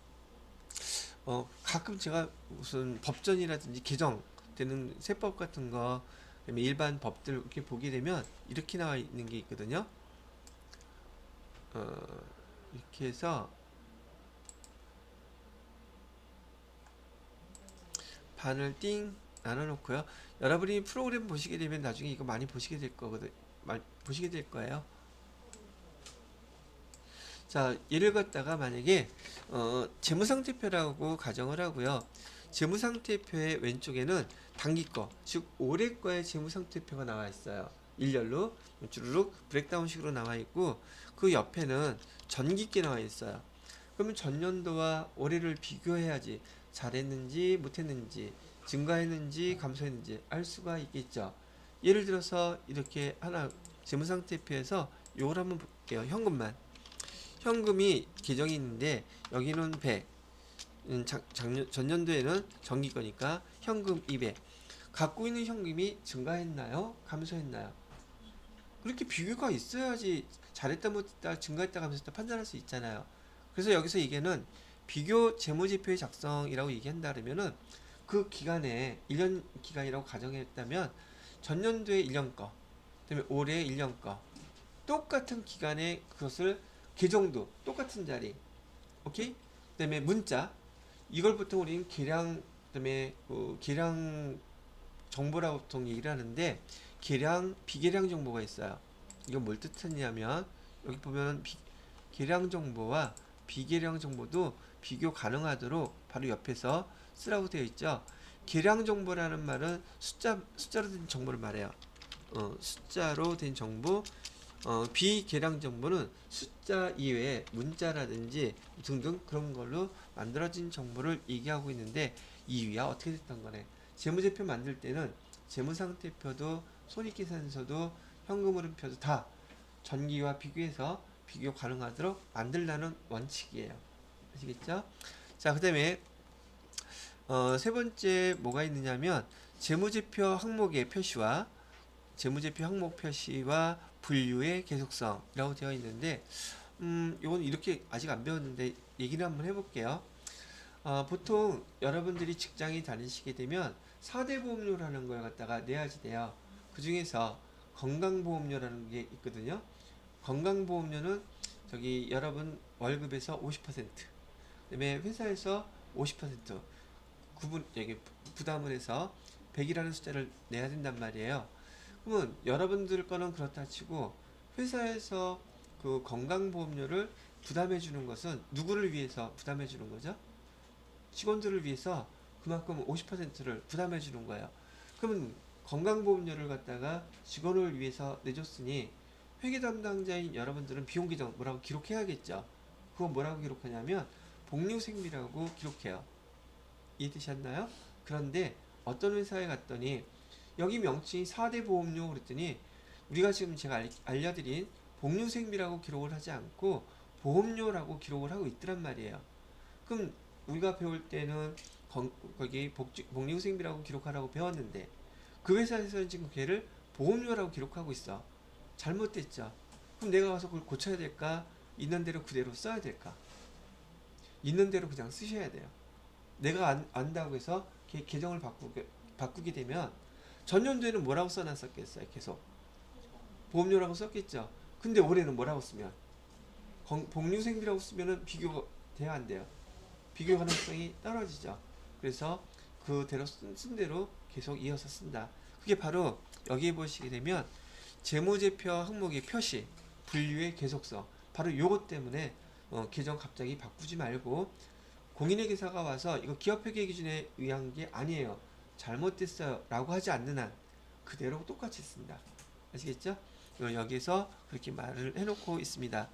가끔 제가 무슨 법전이라든지 개정되는 세법 같은 거, 그다음에 일반 법들 이렇게 보게 되면 이렇게 나와 있는 게 있거든요. 이렇게 해서 반을 띵 나눠놓고요. 여러분이 프로그램 보시게 되면 나중에 이거 많이 보시게 될 거거든. 보시게 될 거예요. 자, 예를 갖다가 만약에 재무상태표라고 가정을 하고요. 재무상태표의 왼쪽에는 단기 거, 즉 올해 거의 재무상태표가 나와 있어요. 일렬로 주르륵 브렉다운식으로 나와 있고, 그 옆에는 전기 게 나와 있어요. 그러면 전년도와 올해를 비교해야지 잘했는지 못했는지 증가했는지 감소했는지 알 수가 있겠죠. 예를 들어서 이렇게 하나 재무상태표에서 요걸 한번 볼게요. 현금만. 현금이 계정이 있는데 여기는 100. 전년도에는 정기 거니까 현금 200. 갖고 있는 현금이 증가했나요? 감소했나요? 그렇게 비교가 있어야지 잘했다 못했다 증가했다 감소했다 판단할 수 있잖아요. 그래서 여기서 이게는 비교 재무지표의 작성이라고 얘기한다 그러면은 그 기간에 1년 기간이라고 가정했다면 전년도에 1년 거 그다음에 올해 1년 거 똑같은 기간에 그것을 계정도 똑같은 자리 오케이? 그다음에 문자 이걸 보통 우리는 계량 그다음에 계량 정보라고 보통 얘기를 하는데 계량 비계량 정보가 있어요. 이건 뭘 뜻하냐면 여기 보면 계량 정보와 비계량 정보도 비교 가능하도록 바로 옆에서 쓰라고 되어 있죠. 계량 정보라는 말은 숫자로 된 정보를 말해요. 숫자로 된 정보. 비계량 정보는 숫자 이외에 문자라든지 등등 그런 걸로 만들어진 정보를 얘기하고 있는데 이유야 어떻게 됐던 거네. 재무제표 만들 때는 재무상태표도 손익계산서도 현금흐름표도 다 전기와 비교해서 비교 가능하도록 만들라는 원칙이에요. 아시겠죠? 자, 그 다음에 세 번째 뭐가 있느냐면 재무제표 항목의 표시와 재무제표 항목 표시와 분류의 계속성이라고 되어 있는데 이건 이렇게 아직 안 배웠는데 얘기를 한번 해볼게요. 보통 여러분들이 직장에 다니시게 되면 4대 보험료라는 걸 갖다가 내야지 돼요. 그 중에서 건강보험료라는 게 있거든요. 건강보험료는 저기 여러분 월급에서 50%, 그다음에 회사에서 50% 구분 여기 부담을 해서 100이라는 숫자를 내야 된단 말이에요. 그러면 여러분들 거는 그렇다 치고 회사에서 그 건강보험료를 부담해 주는 것은 누구를 위해서 부담해 주는 거죠? 직원들을 위해서 그만큼 50%를 부담해 주는 거예요. 그러면 건강보험료를 갖다가 직원을 위해서 내줬으니 회계 담당자인 여러분들은 비용 계정 뭐라고 기록해야겠죠. 그거 뭐라고 기록하냐면 복리후생비라고 기록해요. 이해되셨나요? 그런데 어떤 회사에 갔더니 여기 명칭이 4대 보험료 그랬더니 우리가 지금 제가 알려드린 복리후생비라고 기록을 하지 않고 보험료라고 기록을 하고 있더란 말이에요. 그럼 우리가 배울 때는 거기 복리후생비라고 기록하라고 배웠는데 그 회사에서는 지금 걔를 보험료라고 기록하고 있어. 잘못됐죠. 그럼 내가 가서 그걸 고쳐야 될까? 있는 대로 그대로 써야 될까? 있는 대로 그냥 쓰셔야 돼요. 내가 안다고 해서 계정을 바꾸게 되면 전년도에는 뭐라고 써놨었겠어요? 계속 보험료라고 썼겠죠. 근데 올해는 뭐라고 쓰면 복리후생비라고 쓰면은 비교가 돼야 안 돼요. 비교 가능성이 떨어지죠. 그래서 그대로 쓴 대로 계속 이어서 쓴다. 그게 바로 여기에 보시게 되면 재무제표 항목의 표시, 분류의 계속성. 바로 요것 때문에 계정 갑자기 바꾸지 말고 공인의 계사가 와서 이거 기업회계 기준에 의한 게 아니에요. 잘못됐어요. 라고 하지 않는 한 그대로 똑같이 쓴다. 아시겠죠? 여기서 그렇게 말을 해놓고 있습니다.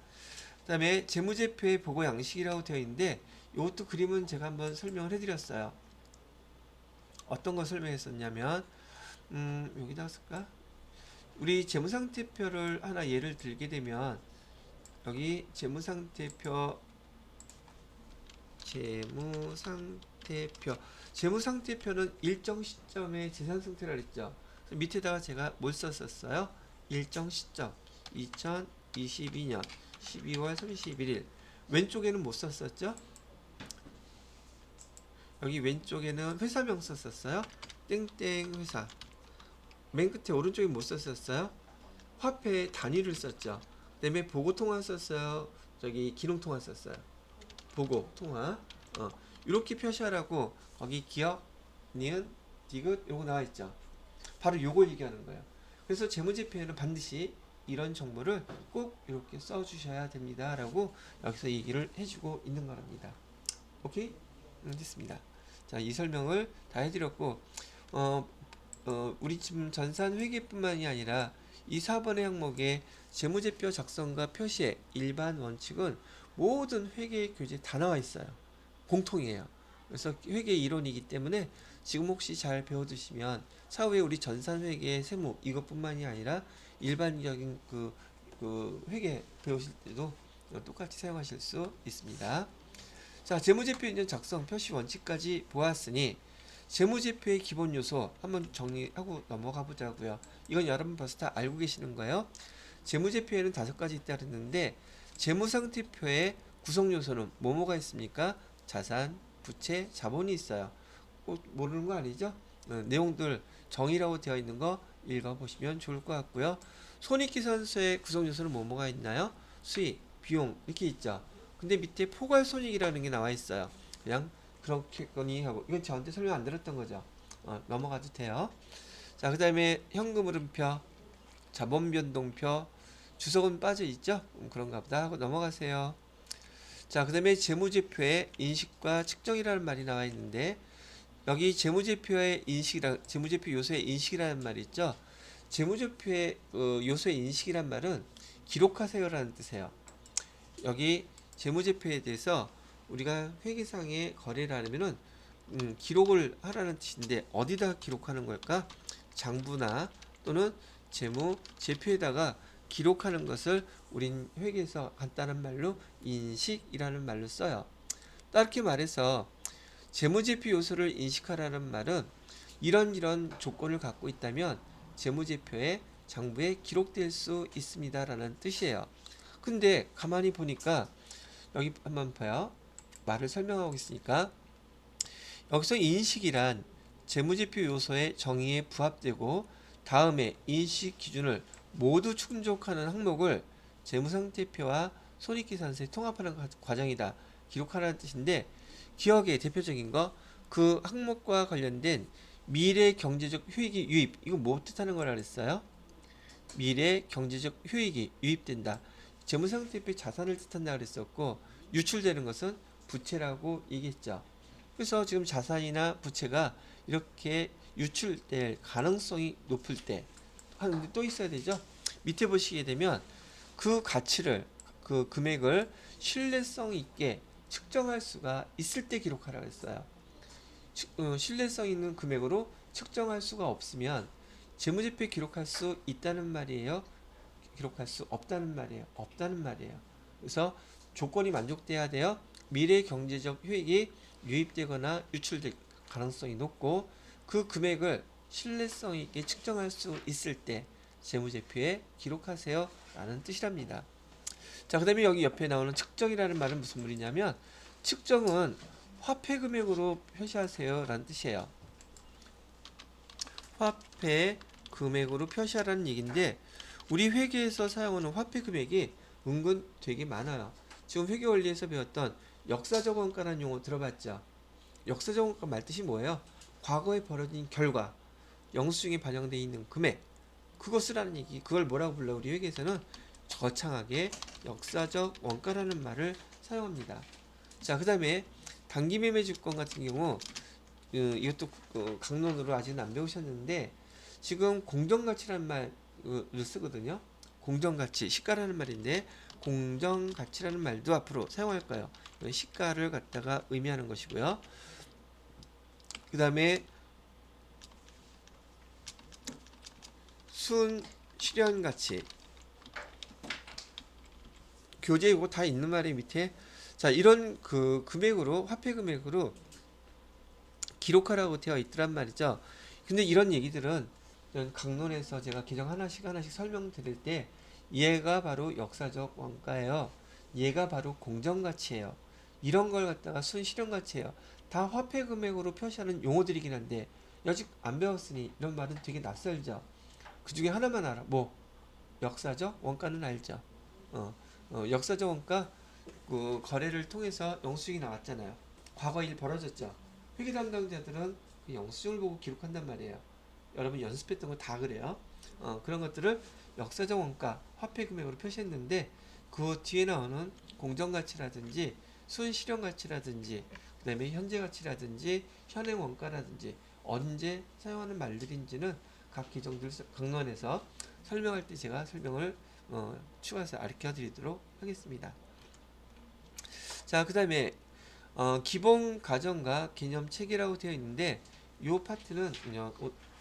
그 다음에 재무제표의 보고 양식이라고 되어 있는데 이것도 그림은 제가 한번 설명을 해드렸어요. 어떤 거 설명했었냐면 여기다 쓸까? 우리 재무상태표를 하나 예를 들게 되면 여기 재무상태표는 일정 시점의 재산 상태라 그랬죠. 밑에다가 제가 뭘 썼었어요? 일정 시점 2022년 12월 31일 왼쪽에는 못 썼었죠? 여기 왼쪽에는 회사명 썼었어요. 땡땡 회사. 맨 끝에 오른쪽에 못 썼었어요. 화폐 단위를 썼죠. 그다음에 보고 통화 썼어요. 저기 기록 통화 썼어요. 보고 통화. 이렇게 표시하라고 거기 기억, 니은, 디귿 요거 나와 있죠. 바로 요걸 얘기하는 거예요. 그래서 재무제표에는 반드시 이런 정보를 꼭 이렇게 써주셔야 됩니다라고 여기서 얘기를 해주고 있는 겁니다. 오케이? 됐습니다. 자, 이 설명을 다 해드렸고, 우리 지금 전산 회계뿐만이 아니라 이 4번의 항목의 재무제표 작성과 표시의 일반 원칙은 모든 회계 교재에 다 나와 있어요. 공통이에요. 그래서 회계 이론이기 때문에 지금 혹시 잘 배워두시면 차후에 우리 전산회계 세무 이것뿐만이 아니라 일반적인 그 회계 배우실 때도 똑같이 사용하실 수 있습니다. 자, 재무제표 인정 작성 표시 원칙까지 보았으니 재무제표의 기본 요소 한번 정리하고 넘어가 보자고요. 이건 여러분 벌써 다 알고 계시는 거예요. 재무제표에는 5가지 있다 그랬는데 재무상태표의 구성 요소는 뭐뭐가 있습니까? 자산, 부채, 자본이 있어요. 꼭 모르는 거 아니죠? 내용들 정의라고 되어 있는 거 읽어보시면 좋을 것 같고요. 손익계산서의 구성 요소는 뭐뭐가 있나요? 수익, 비용 이렇게 있죠. 근데 밑에 포괄손익이라는 게 나와 있어요. 그냥 그렇게거니 하고 이건 저한테 설명 안 들었던 거죠. 넘어가도 돼요. 자, 그 다음에 현금흐름표, 자본변동표, 주석은 빠져 있죠? 그런가 보다 하고 넘어가세요. 자, 그 다음에 재무제표의 인식과 측정이라는 말이 나와 있는데 여기 재무제표의 인식이라 재무제표 요소의 인식이라는 말이 있죠. 재무제표의 요소의 인식이란 말은 기록하세요라는 뜻이에요. 여기 재무제표에 대해서 우리가 회계상의 거래를 하려면은 기록을 하라는 뜻인데 어디다 기록하는 걸까? 장부나 또는 재무제표에다가 기록하는 것을 우린 회계에서 간단한 말로 인식이라는 말로 써요. 따르게 말해서 재무제표 요소를 인식하라는 말은 이런 조건을 갖고 있다면 재무제표에 장부에 기록될 수 있습니다라는 뜻이에요. 근데 가만히 보니까 여기 한번 봐요. 말을 설명하고 있으니까 여기서 인식이란 재무제표 요소의 정의에 부합되고 다음에 인식 기준을 모두 충족하는 항목을 재무상태표와 손익계산서에 통합하는 과정이다. 기록하라는 뜻인데 기억의 대표적인 거 그 항목과 관련된 미래 경제적 효익이 유입 이거 뭐 뜻하는 거라 그랬어요? 미래 경제적 효익이 유입된다. 재무상태표의 자산을 뜻한다 그랬었고 유출되는 것은 부채라고 얘기했죠. 그래서 지금 자산이나 부채가 이렇게 유출될 가능성이 높을 때 하는데 또 있어야 되죠. 밑에 보시게 되면 그 가치를 그 금액을 신뢰성 있게 측정할 수가 있을 때 기록하라고 했어요. 신뢰성 있는 금액으로 측정할 수가 없으면 재무제표에 기록할 수 있다는 말이에요. 기록할 수 없다는 말이에요. 없다는 말이에요. 그래서 조건이 만족돼야 돼요. 미래 경제적 효익이 유입되거나 유출될 가능성이 높고 그 금액을 신뢰성 있게 측정할 수 있을 때 재무제표에 기록하세요 라는 뜻이랍니다. 자, 그 다음에 여기 옆에 나오는 측정이라는 말은 무슨 말이냐면 측정은 화폐 금액으로 표시하세요 라는 뜻이에요. 화폐 금액으로 표시하라는 얘기인데 우리 회계에서 사용하는 화폐 금액이 은근 되게 많아요. 지금 회계 원리에서 배웠던 역사적 원가라는 용어 들어봤죠? 역사적 원가 말 뜻이 뭐예요? 과거에 벌어진 결과, 영수증에 반영되어 있는 금액, 그것을 하는 얘기. 그걸 뭐라고 불러? 우리 회계에서는 거창하게 역사적 원가라는 말을 사용합니다. 자, 그 다음에 단기매매주권 같은 경우 이것도 강론으로 아직은 안 배우셨는데 지금 공정가치라는 말을 쓰거든요. 공정가치, 시가라는 말인데 공정가치라는 말도 앞으로 사용할 거예요. 시가를 갖다가 의미하는 것이고요. 그 다음에 순실현가치 교재 이거 다 있는 말이 밑에 자 이런 그 금액으로 화폐 금액으로 기록하라고 되어 있더란 말이죠. 근데 이런 얘기들은 강론에서 제가 개정 하나씩 설명드릴 때 얘가 바로 역사적 원가예요. 얘가 바로 공정가치예요. 이런 걸 갖다가 순실현가치예요. 다 화폐 금액으로 표시하는 용어들이긴 한데 아직 안 배웠으니 이런 말은 되게 낯설죠. 그 중에 하나만 알아. 뭐 역사적 원가는 알죠. 역사적 원가 그 거래를 통해서 영수증이 나왔잖아요. 과거 일 벌어졌죠. 회계 담당자들은 그 영수증을 보고 기록한단 말이에요. 여러분 연습했던 거 다 그래요. 그런 것들을 역사적 원가, 화폐 금액으로 표시했는데 그 뒤에 나오는 공정가치라든지 순실현가치라든지 그 다음에 현재가치라든지 현행 원가라든지 언제 사용하는 말들인지는 각 개정들 강론에서 설명할 때 제가 설명을 추가해서 가르쳐 드리도록 하겠습니다. 자, 그 다음에 기본 가정과 개념 체계라고 되어 있는데 이 파트는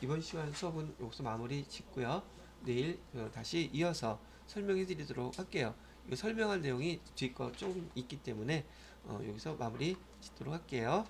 이번 시간 수업은 여기서 마무리 짓고요. 내일 다시 이어서 설명해 드리도록 할게요. 이거 설명할 내용이 뒤에 거 조금 있기 때문에 여기서 마무리 짓도록 할게요.